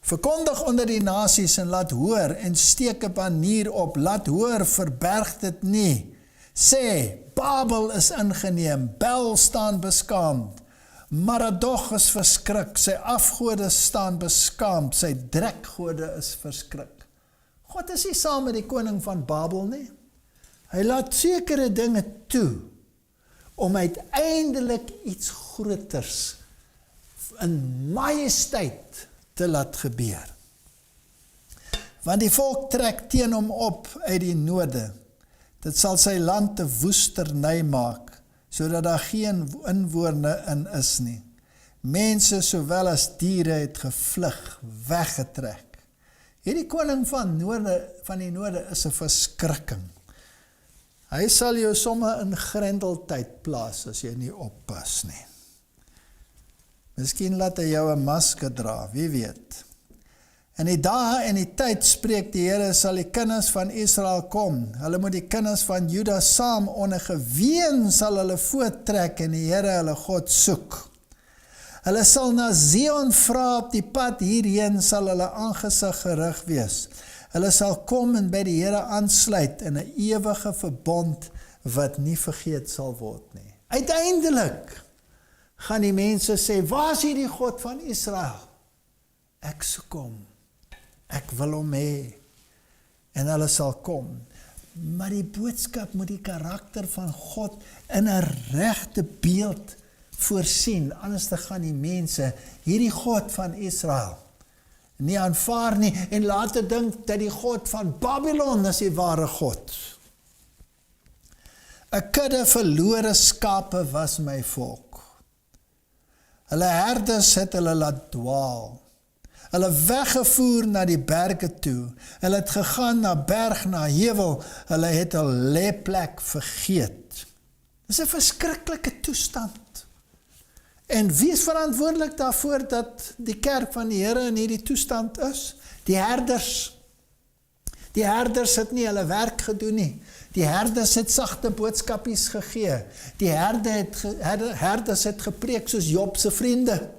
Verkondig onder die nasies en laat hoor en steek 'n banier op, laat hoor, verberg dit nie. Sê, Babel is ingeneem, Bel staan beskaamd, Maradog is verskrik, sy afgode staan beskaamd, sy drekgode is verskrik. God is nie saam met die koning van Babel nie. Hy laat sekere dinge toe, om uiteindelik iets groters in majesteit te laat gebeur. Want die volk trek teen hom op uit die noorde. Dit sal sy land 'n woesternij maak, sodat daar geen inwoners in is nie. Mense sowel as diere het gevlug, weggetrek. Hierdie koning van die noorde is 'n verskrikking. Hy sal jou sommer in grendeltyd plaas as jy nie oppas nie. Miskien laat hy jou 'n masker dra, wie weet. In die dae en die tyd spreek die Here, sal die kinders van Israel kom. Hulle moet die kinders van Juda saam onder geween sal hulle voorttrek en die Here hulle God soek. Hulle sal na Zion vra, op die pad hierheen sal hulle aangesig gerig wees. Hulle sal kom en by die Here aansluit in 'n ewige verbond wat nie vergeet sal word nie. Uiteindelik gaan die mense sê, waar is hierdie God van Israel? Ek soek hom. Ek wil hom hê. En hulle sal kom. Maar die boodskap moet die karakter van God in 'n regte beeld voorsien. Anders te gaan die mense hierdie God van Israel nie aanvaar nie en later dink dat die God van Babylon is die ware God. 'n Kudde verlore skape was my volk. Hulle herders het hulle laat dwaal. Hulle weggevoer na die berge toe. Hulle het gegaan na berg, na heuwel. Hulle het hul lêplek vergeet. Dis 'n verskriklike toestand. En wie is verantwoordelik daarvoor dat die kerk van die Here in hierdie toestand is? Die herders. Die herders het nie hulle werk gedoen nie. Die herders het sagte boodskapies gegee. Die herders het gepreek soos Job se vriende.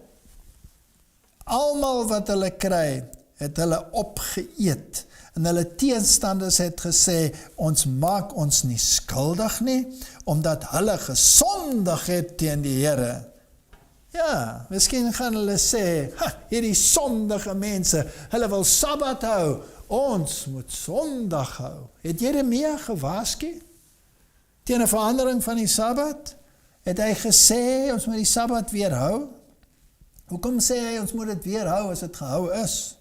Almal wat hulle kry, het hulle opgeëet. En hulle teenstanders het gesê, ons maak ons nie skuldig nie, omdat hulle gesondig het teen die Here. Ja, miskien gaan hulle sê, hierdie sondige mense, hulle wil Sabbat hou, ons moet Sondag hou. Het Jeremia gewaarsku teen 'n verandering van die Sabbat? Het hy gesê, ons moet die Sabbat weer hou? Hoekom sê hy, ons moet dit weer hou as dit gehou is?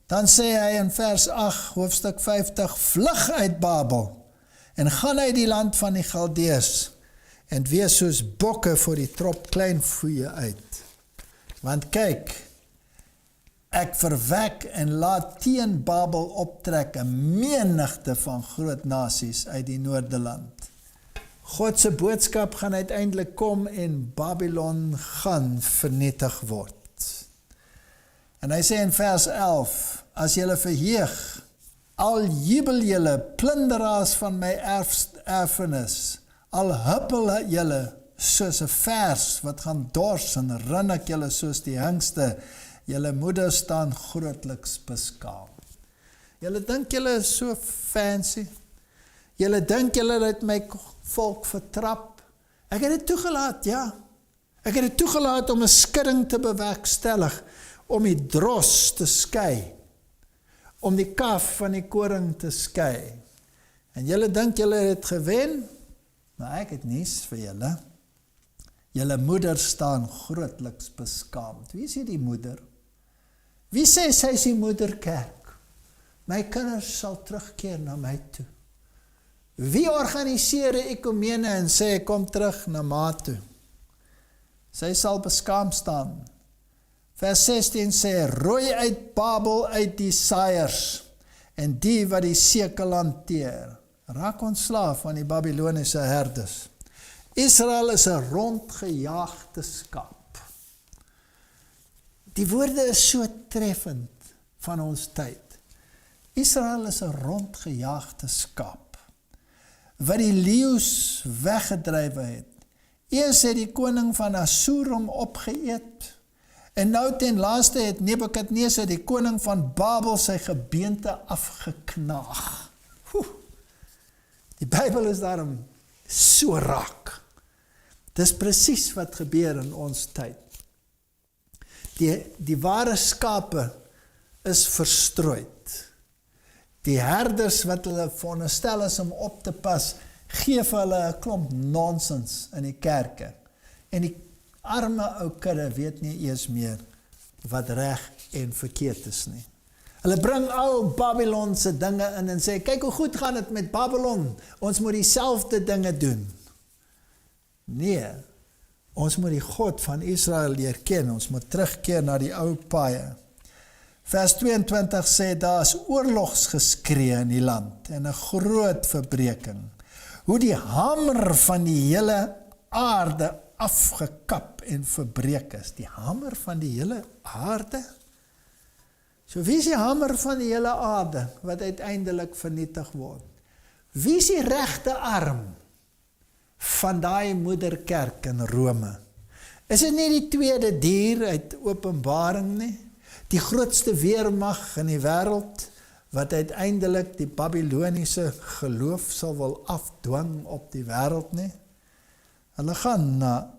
Dan sê hy in vers 8, hoofstuk 50, vlug uit Babel, en gaan uit die land van die Galdeërs, en wees soos bokke voor die trop kleinvee uit. Want kyk, ek verwek en laat teen Babel optrek 'n menigte van groot nasies uit die Noorderland. God se boodskap gaan uiteindelik kom en Babylon gaan vernietig word. En hy sê in vers 11, as julle verheug, al jubel julle, plunderaars van my erfenis, al huppel julle soos 'n vers wat gaan dors en rinnik julle soos die hingste, julle moeder staan grootliks beskaam. Julle dink julle is so fancy. Julle dink julle het my volk vertrap. Ek het dit toegelaat, ja. Ek het dit toegelaat om 'n skudding te bewerkstellig, om die dros te skei, om die kaf van die koring te skei. En julle dink julle het gewen, maar ek het nuus vir julle. Julle moeder staan grootliks beskaamd. Wie is hierdie moeder? Wie sê sy is die moederkerk? My kinders sal terugkeer na my toe. Wie organiseer 'n ekumene en sê kom terug na ma toe? Sy sal beskaamd staan. Vers 16 sê, rooi uit Babel uit die saaiers en die wat die sekel hanteer. Raak ontslaaf van die Babyloniese herders. Israel is 'n rondgejaagde skaap. Die woorde is so treffend van ons tyd. Israel is 'n rondgejaagde skaap, wat die leeu's weggedrywe het. Eers het die koning van Assur hom opgeëet, en nou ten laaste het Nebukadnesar, die koning van Babel, sy gebeente afgeknaag. Die Bybel is daarom so raak. Dis presies wat gebeur in ons tyd. Die ware skape is verstrooid. Die herders wat hulle veronderstel is om op te pas, gee vir hulle 'n klomp nonsens in die kerke. En die arme ou kudde weet nie eers meer wat reg en verkeerd is nie. Hulle bring al Babylonse dinge in en sê, kyk hoe goed gaan dit met Babylon, ons moet dieselfde dinge doen. Nee, ons moet die God van Israel leer ken, ons moet terugkeer na die ou paaie. Vers 22 sê, daar is oorlogsgeskree in die land en 'n groot verbreking. Hoe die hamer van die hele aarde afgekap en verbreek is. Die hamer van die hele aarde? So wie is die hamer van die hele aarde wat uiteindelik vernietig word? Wie is die regte arm van daai moederkerk in Rome? Is dit nie die tweede dier uit Openbaring nie? Die grootste weermag in die wêreld, wat uiteindelik die Babyloniese geloof sal wil afdwing op die wêreld nie? Hulle gaan na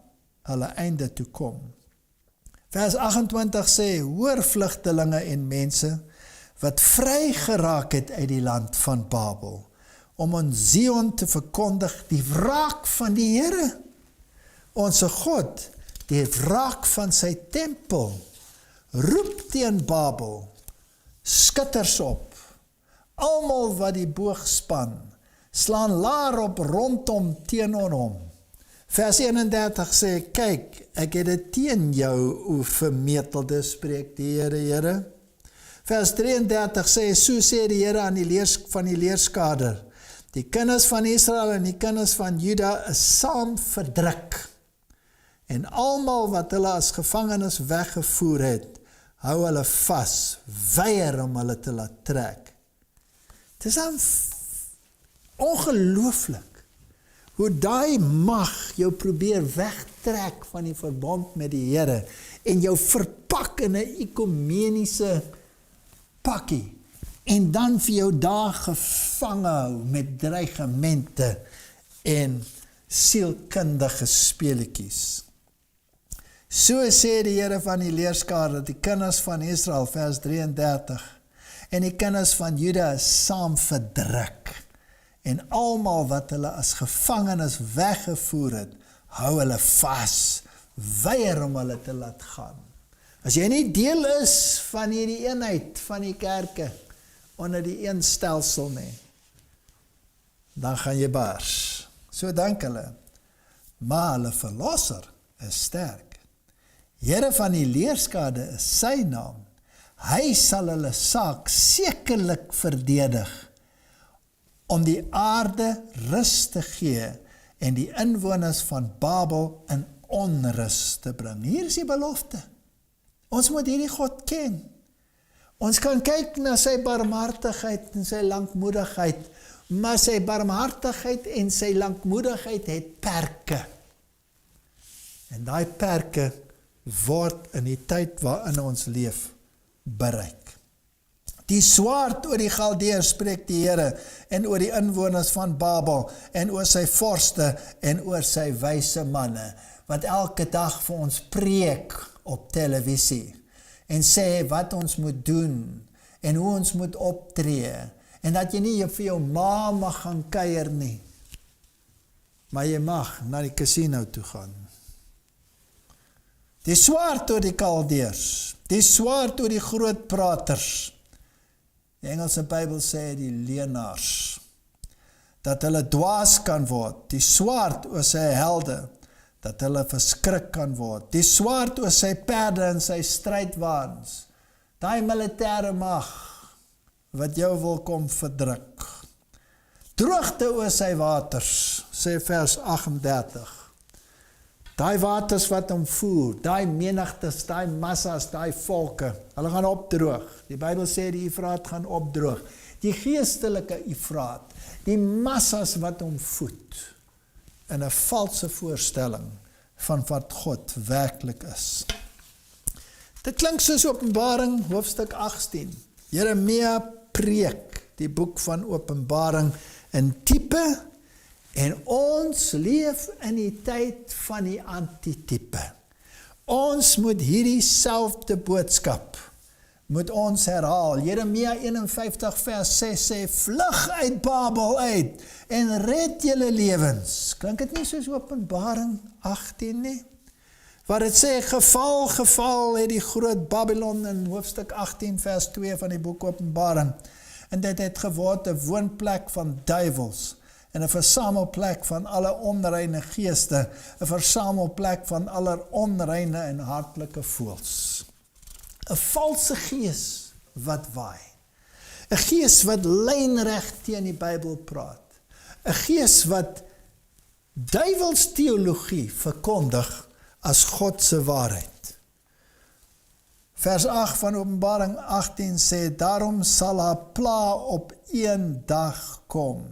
hulle einde toe kom. Vers 28 sê, hoor vlugtelinge en mense, wat vry geraak het uit die land van Babel, om in Zion te verkondig die wraak van die Here, onse God, die wraak van sy tempel. Roep teen Babel, skitters op, almal wat die boog span, slaan laar op rondom teenoor hom. Vers 31 sê, kyk, ek het dit teen jou, o vermetelde, spreek die Here. Vers 33 sê, so sê die Here aan van die leerskader, die kinders van Israel en die kinders van Juda is saam verdruk, en almal wat hulle as gevangenes weggevoer het, hou hulle vas, weier om hulle te laat trek. Het is dan ongelooflik hoe daai mag jou probeer wegtrek van die verbond met die Here en jou verpak in 'n ekumeniese pakkie en dan vir jou daar gevange hou met dreigemente en sielkundige speletjies. So sê die Here van die leerskare, dat die kinders van Israel, vers 33, en die kinders van Juda is saam verdruk, en almal wat hulle as gevangenes weggevoer het, hou hulle vas, weier om hulle te laat gaan. As jy nie deel is van hierdie eenheid van die kerke, onder die een stelsel nie, dan gaan jy bars. So dink hulle. maar hulle verlosser is sterk. Here van die leerskade is sy naam. Hy sal hulle saak sekerlik verdedig, om die aarde rus te gee en die inwoners van Babel in onrus te bring. Hier is die belofte. Ons moet hierdie God ken. Ons kan kyk na sy barmhartigheid en sy lankmoedigheid, maar sy barmhartigheid en sy lankmoedigheid het perke. En daai perke word in die tyd waarin ons leef bereik. Die swaard oor die Galdeërs spreek die Here, en oor die inwoners van Babel, en oor sy vorste, en oor sy wyse manne, wat elke dag vir ons preek op televisie, en sê wat ons moet doen, en hoe ons moet optree, en dat jy nie vir jou ma mag gaan kuier nie, maar jy mag na die casino toe gaan. Die swaard oor die Galdeërs, die swaard oor die groot praters, die Engelse Bybel sê die leenaars, dat hulle dwaas kan word, die swaard oor sy helde, dat hulle verskrik kan word, die swaard oor sy perde en sy strydwaans, daai militêre mag, wat jou wil kom verdruk. Droogte oor sy waters, sê vers 38, daai waters wat hom voer, daai menigtes, daai massas, daai volke, hulle gaan opdroog. Die Bybel sê die Efraat gaan opdroog. Die geestelike Efraat, die massas wat hom voed, in 'n valse voorstelling van wat God werklik is. Dit klink soos Openbaring hoofstuk 18. Jeremia preek die boek van Openbaring in tipe, en ons leef in die tyd van die antitype. Ons moet hierdie selfde boodskap, moet ons herhaal. Jeremia 51 vers 6 sê, vlug uit Babel uit, en red julle lewens. Klink dit nie soos Openbaring 18 nie? Waar dit sê, geval het die groot Babylon in hoofstuk 18 vers 2 van die boek Openbaring. En dit het geword 'n woonplek van duiwels, en 'n versamelplek van alle onreine geeste, 'n versamelplek van aller onreine en hartlike voëls. 'n valse gees wat waai. 'n gees wat lynreg teen die Bybel praat. 'n gees wat duiwelsteologie verkondig as God se waarheid. Vers 8 van Openbaring 18 sê, daarom sal haar pla op een dag kom,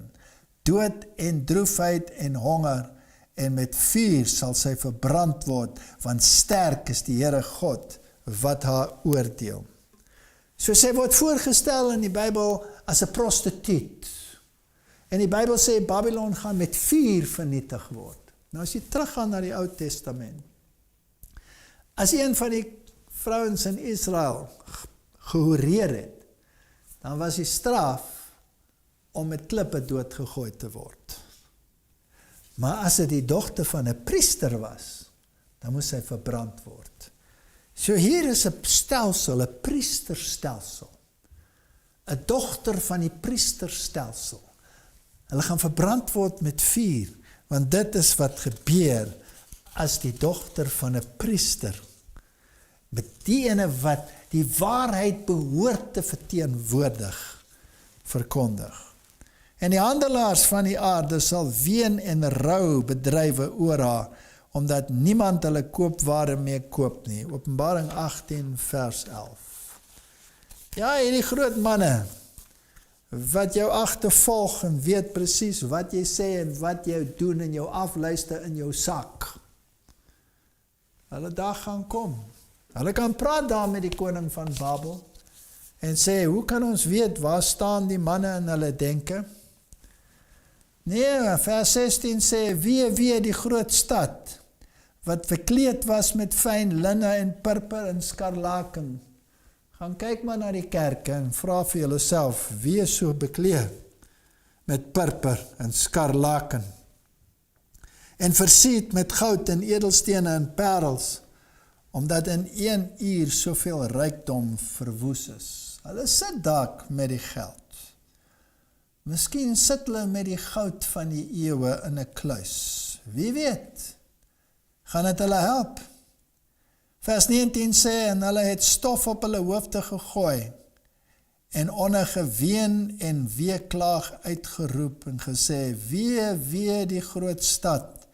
dood en droefheid en honger, en met vuur sal sy verbrand word, want sterk is die Here God, wat haar oordeel. So sy word voorgestel in die Bybel as 'n prostituut. En die Bybel sê, Babylon gaan met vuur vernietig word. Nou as jy teruggaan na die Ou Testament, as een van die vrouens in Israel gehoreer het, dan was die straf om met klippe doodgegooi te word. Maar as dit die dogter van 'n priester was, dan moes sy verbrand word. So hier is 'n stelsel, 'n priesterstelsel, 'n dogter van die priesterstelsel. Hulle gaan verbrand word met vuur, want dit is wat gebeur as die dogter van 'n priester, met die ene wat die waarheid behoort te verteenwoordig, verkondig. En die handelaars van die aarde sal ween en rou bedrywe oor haar, omdat niemand hulle koopware meer koop nie. Openbaring 18 vers 11. Ja, hierdie groot manne, wat jou agtervolg en weet presies wat jy sê en wat jy doen en jou afluister in jou sak. Hulle dag gaan kom. Hulle kan praat daar met die koning van Babel en sê, hoe kan ons weet waar staan die manne in hulle denke? Nee, vers 16 sê, wee die groot stad, wat verkleed was met fyn linne en purper en skarlaken. Gaan kyk maar na die kerke en vra vir julleself, wie is so bekleed met purper en skarlaken? En versierd met goud en edelstene en parels, omdat in 1 uur soveel rykdom verwoes is. Hulle sit dalk met die geld. Miskien sit hulle met die goud van die eeue in 'n kluis. wie weet, gaan dit hulle help. Vers 19 sê, en hulle het stof op hulle hoofde gegooi, en onder geween en weeklaag uitgeroep, en gesê, wee die groot stad,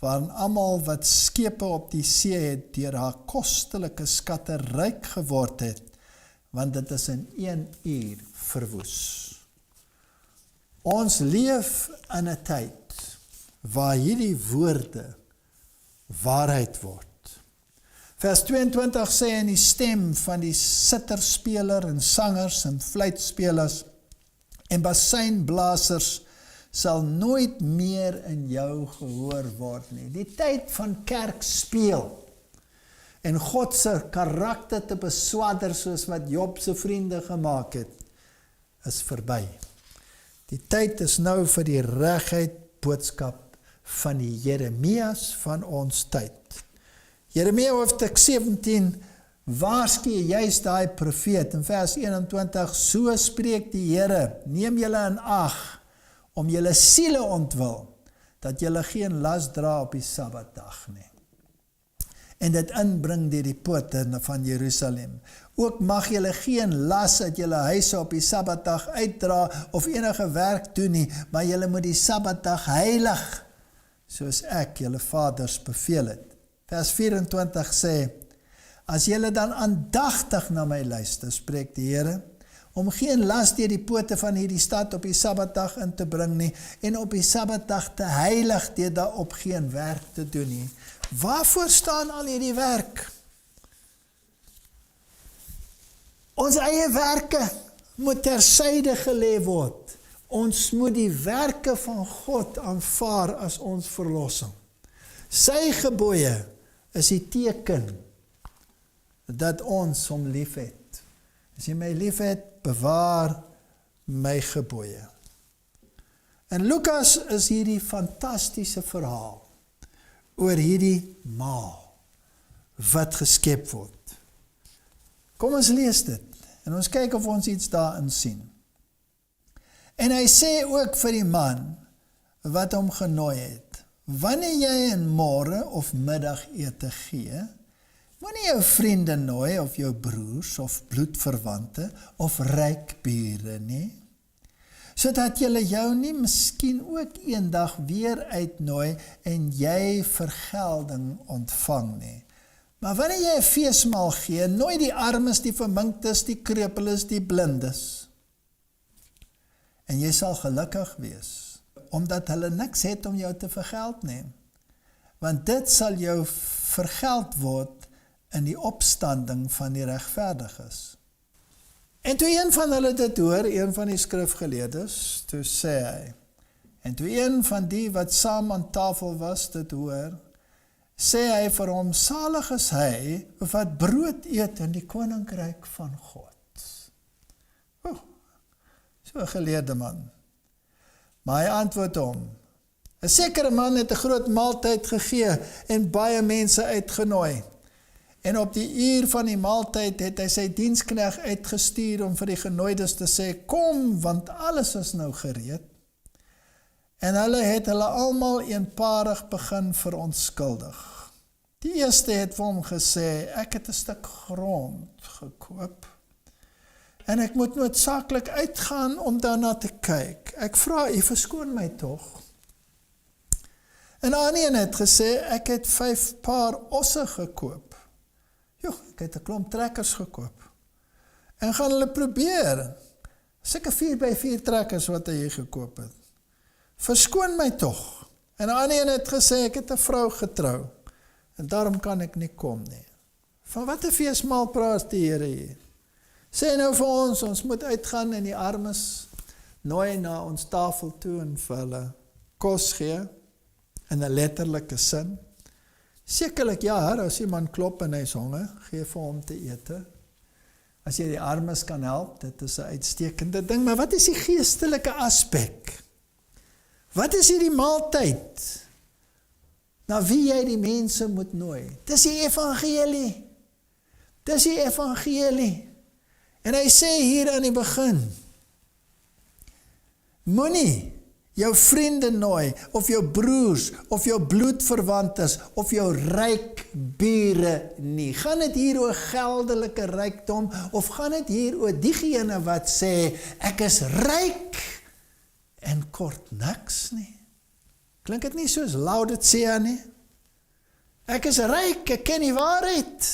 waarin almal wat skepe op die see het, deur haar kostelike skatte ryk geword het, want dit is in 1 uur verwoes. Ons leef in 'n tyd waar hierdie woorde waarheid word. Vers 22 sê, en die stem van die sitterspeler en sangers en fluitspelers en basynblasers sal nooit meer in jou gehoor word nie. Die tyd van kerk speel en God se karakter te beswadder soos wat Job se vriende gemaak het, is verby. Die tyd is nou vir die reguit boodskap van die Jeremias van ons tyd. Jeremia hoofstuk 17 waarsku juist daai profeet in vers 21, so spreek die Here, neem julle in ag om julle siele ontwil, dat julle geen las dra op die Sabbatdag nie. En dit inbring deur die poorte van Jerusalem. Ook mag julle geen las uit julle huise op die Sabbatdag uitdra of enige werk doen nie, maar julle moet die Sabbatdag heilig, soos ek julle vaders beveel het. Vers 24 sê, as julle dan aandagtig na my luister, spreek die Here, om geen las deur die poorte van hierdie stad op die Sabbatdag in te bring nie, en op die Sabbatdag te heilig deur daarop geen werk te doen nie. Waarvoor staan al hierdie werk? Ons eie werke moet tersyde gelê word. Ons moet die werke van God aanvaar as ons verlossing. Sy gebooie is die teken dat ons hom lief het. As jy my lief het, bewaar my gebooie. En Lukas is hierdie fantastiese verhaal oor hierdie ma wat geskep word. Kom ons lees dit en ons kyk of ons iets daarin sien. En hy sê ook vir die man wat hom genooi het, wanneer jy 'n môre of middagete gee, moenie jou vriende nooi of jou broers of bloedverwante of ryk bure nie, sodat julle jou nie miskien ook eendag weer uitnooi en jy vergelding ontvang nie. Maar wanneer jy 'n feesmaal gee, nooi die armes, die verminktes, die krepeles, die blindes. En jy sal gelukkig wees, omdat hulle niks het om jou te vergeld nie. Want dit sal jou vergeld word in die opstanding van die regverdiges. En toe een van hulle dit hoor, een van die skrifgeleerdes, toe sê hy, en toe een van die wat saam aan tafel was dit hoor, sê hy vir hom, salig is hy wat brood eet in die koninkryk van God. So 'n geleerde man. Maar hy antwoord hom, 'n sekere man het 'n groot maaltyd gegee en baie mense uitgenooi. En op die uur van die maaltyd het hy sy diensknegt uitgestuur om vir die genooides te sê, kom, want alles is nou gereed. En hulle het hulle almal eenparig begin verontskuldig. Die eerste het vir hom gesê, ek het 'n stuk grond gekoop. En ek moet noodsaaklik uitgaan om daarna te kyk. Ek vra u, verskoon my tog. En ander een het gesê, ek het 5 paar osse gekoop. Joh, ek het 'n klomp trekkers gekoop. En gaan hulle probeer. Seker 4x4 trekkers wat hy gekoop het. Verskoon my tog. En ander een het gesê, ek het 'n vrou getrou. En daarom kan ek nie kom nie. Van wat 'n feesmaal praat die Here hier? Sê nou vir ons moet uitgaan en die armes nooi na ons tafel toe en vir hulle kos gee, in 'n letterlike sin. Sekerlik ja, as iemand klop en hy is honger, gee vir hom te ete. As jy die armes kan help, dit is 'n uitstekende ding, maar wat is die geestelike aspek? Wat is hierdie maaltyd? Na wie jy die mense moet nooi? Dis die evangelie. Dis die evangelie. En hy sê hier aan die begin, moenie jou vriende nooi, of jou broers, of jou bloedverwantes, of jou ryk bure nie. Gaan dit hier oor geldelike rykdom, of gaan dit hier oor diegene wat sê, ek is ryk, en kort niks nie? Klink dit nie soos Laodicea nie? Ek is ryk, ek ken die waarheid.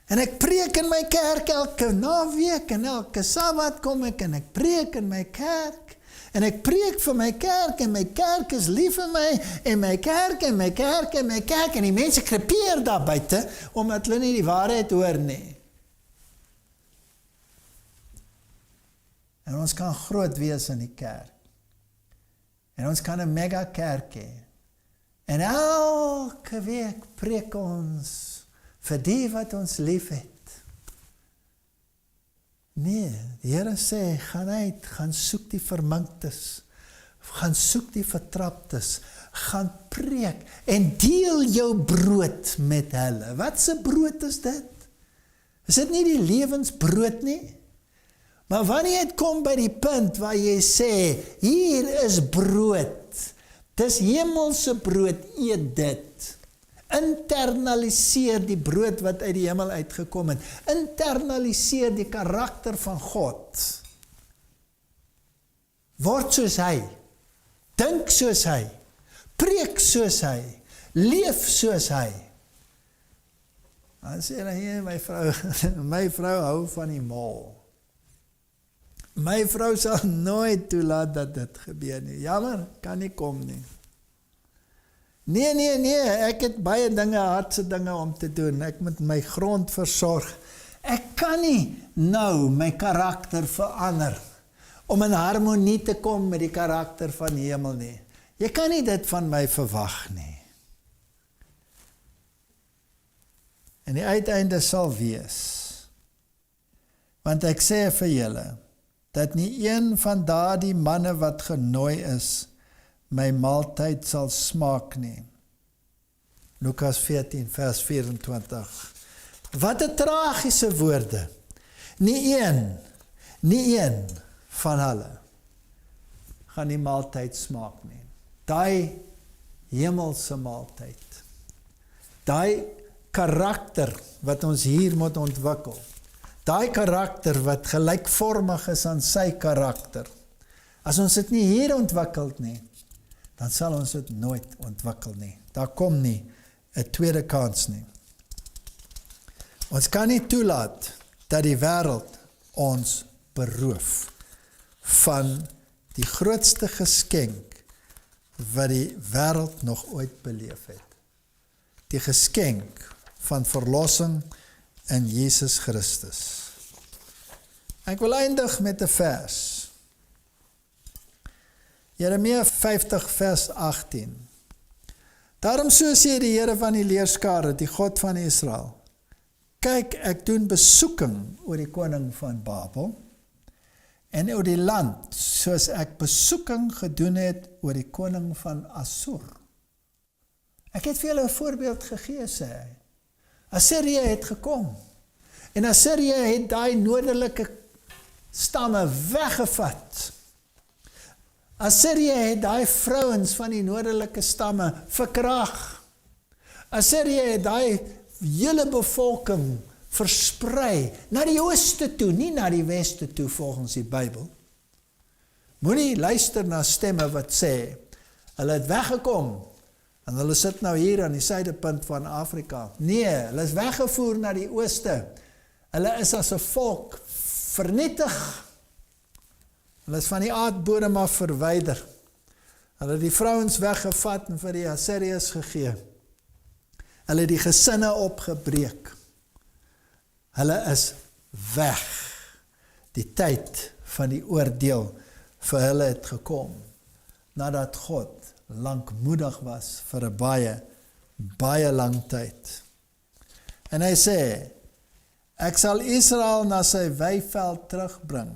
En ek preek in my kerk elke naweek, en elke Sabbat kom ek, en ek preek in my kerk. En ek preek vir my kerk, en my kerk is lief vir my, en my kerk, en my kerk, en my kerk, en die mense krepeer daar buite, omdat hulle nie die waarheid hoor nie. En ons kan groot wees in die kerk. En ons kan 'n mega kerk hê. En elke week preek ons vir die wat ons lief het. Nee, die Here sê, gaan uit, gaan soek die verminktes, gaan soek die vertraptes, gaan preek, en deel jou brood met hulle. Wat se brood is dit? Is dit nie die lewensbrood nie? Maar wanneer het kom by die punt waar jy sê, hier is brood, dis hemelse brood, eet dit. Internaliseer die brood wat uit die hemel uitgekom het. Internaliseer die karakter van God. Word soos hy. Dink soos hy. Preek soos hy. Leef soos hy. Dan sê hy, my vrou hou van die mal. My vrou sal nooit toelaat dat dit gebeur nie. Jammer, kan nie kom nie. Nee, ek het baie dinge, hardse dinge om te doen. Ek moet my grond versorg. Ek kan nie nou my karakter verander, om in harmonie te kom met die karakter van die hemel nie. Jy kan nie dit van my verwag nie. En die uiteinde sal wees, want ek sê vir julle, dat nie een van daardie manne wat genooi is, my maaltyd sal smaak nie. Lukas 14 vers 24. Wat 'n tragiese woorde. Nie een van hulle gaan die maaltyd smaak nie. Daai hemelse maaltyd. Daai karakter wat ons hier moet ontwikkel. Daai karakter wat gelykvormig is aan sy karakter. As ons dit nie hier ontwikkel nie, dan sal ons dit nooit ontwikkel nie. Daar kom nie 'n tweede kans nie. Ons kan nie toelaat dat die wêreld ons beroof van die grootste geskenk wat die wêreld nog ooit beleef het. Die geskenk van verlossing in Jesus Christus. Ek wil eindig met 'n vers. Jeremia 50 vers 18. Daarom so sê die Here van die leerskare, die God van Israel, kyk, ek doen besoeking oor die koning van Babel, en oor die land, soos ek besoeking gedoen het oor die koning van Assur. Ek het vir julle 'n voorbeeld gegee, sê hy. Assirië het gekom, en Assirië het daai noordelike stamme weggevat. Assirië het daai vrouens van die noordelike stamme verkrag. Assirië het daai hele bevolking versprei na die ooste toe, nie na die weste toe volgens die Bybel. Moenie luister na stemme wat sê, hulle het weggekom, en hulle sit nou hier aan die suidepunt van Afrika. Nee, hulle is weggevoer na die ooste. Hulle is as 'n volk vernietig. Hulle is van die aardbodem af verwyder. Hulle het die vrouens weggevat en vir die Assiriërs gegee. Hulle het die gesinne opgebreek. Hulle is weg. Die tyd van die oordeel vir hulle het gekom, nadat God lankmoedig was vir 'n baie lang tyd. En hy sê, ek sal Israel na sy weiveld terugbring,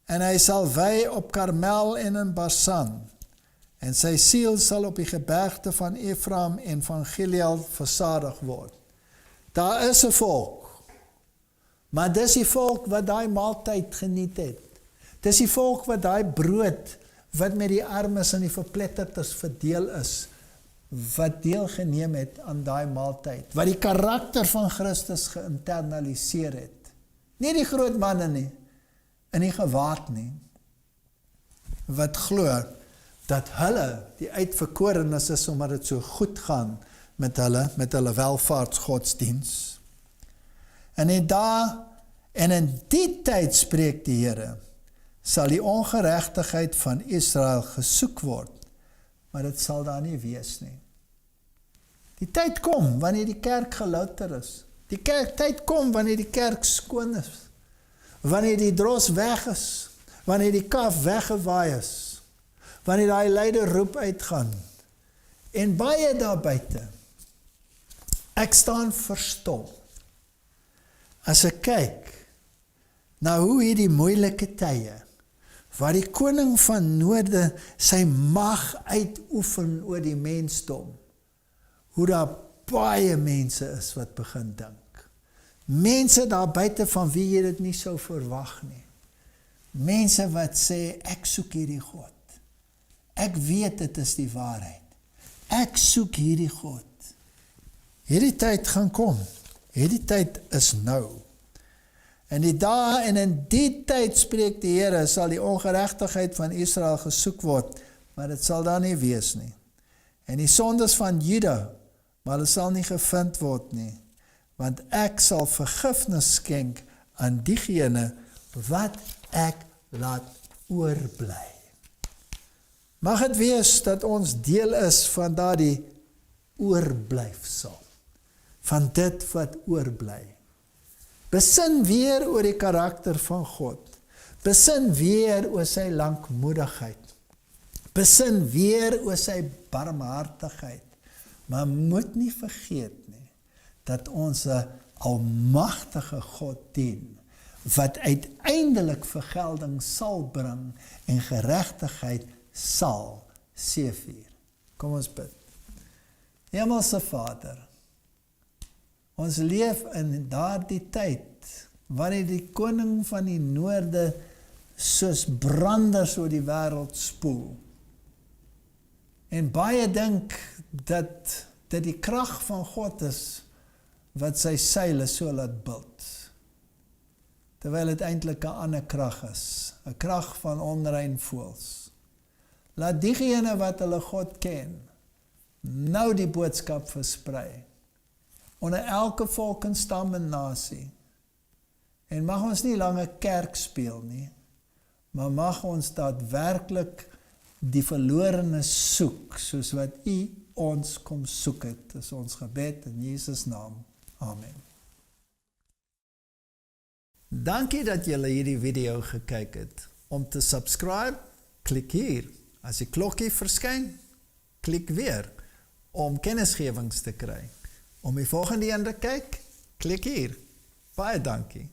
en hy sal wei op Karmel en in Basan, en sy siel sal op die gebergte van Efraim en van Gilead versadig word. Daar is 'n volk, maar dis die volk wat daai maaltyd geniet het. Dis die volk wat daai brood wat met die armes en die verpletterdes verdeel is, wat deelgeneem het aan daai maaltyd, wat die karakter van Christus geïnternaliseer het. Nie die groot manne nie, en nie gewaad nie, wat glo dat hulle die uitverkorenes is omdat dit so goed gaan met hulle welvaartsgodsdiens. En in die tyd spreek die Here, sal die ongeregtigheid van Israel gesoek word, maar dit sal daar nie wees nie. Die tyd kom wanneer die kerk gelouter is. Die tyd kom wanneer die kerk skoon is. Wanneer die dros weg is. Wanneer die kaf weggewaai is. Wanneer daai luide roep uitgaan. En baie daar buite. Ek staan verstom. As ek kyk na hoe hierdie moeilike tye, waar die koning van Noorde sy mag uitoefen oor die mensdom, hoe daar baie mense is wat begin dink. Mense daar buite van wie jy dit nie sou verwag nie. Mense wat sê, ek soek hierdie God. Ek weet dit is die waarheid. Ek soek hierdie God. Hierdie tyd gaan kom. Hierdie tyd is nou. En die dae en in die tyd spreek die Here, sal die ongeregtigheid van Israel gesoek word, maar dit sal daar nie wees nie. En die sondes van Juda, maar hulle sal nie gevind word nie, want ek sal vergifnis skenk aan diegene wat ek laat oorbly. Mag het wees dat ons deel is van daardie oorblyfsel, van dit wat oorbly. Besin weer oor die karakter van God. Besin weer oor sy lankmoedigheid. Besin weer oor sy barmhartigheid. Maar moet nie vergeet nie, dat ons 'n almagtige God dien, wat uiteindelik vergelding sal bring en geregtigheid sal seëvier. Kom ons bid. Hemelse Vader, ons leef in daardie tyd, wanneer die koning van die Noorde soos branders oor die wêreld spoel. En baie dink dat dit die krag van God is, wat sy seile so laat bult. Terwyl dit eintlik 'n ander krag is, 'n krag van onrein voëls. Laat diegene wat hulle God ken, nou die boodskap versprei, onder elke volk en stam en nasie. En mag ons nie langer kerk speel nie, maar mag ons daadwerklik die verlorenes soek, soos wat U ons kom soek het. Is ons gebed in Jesus naam. Amen. Dankie dat julle hierdie video gekyk het. Om te subscribe, klik hier. As die klokkie verskyn, klik weer om kennisgewings te kry. Om die volgende een te kyk, klik hier. Baie dankie.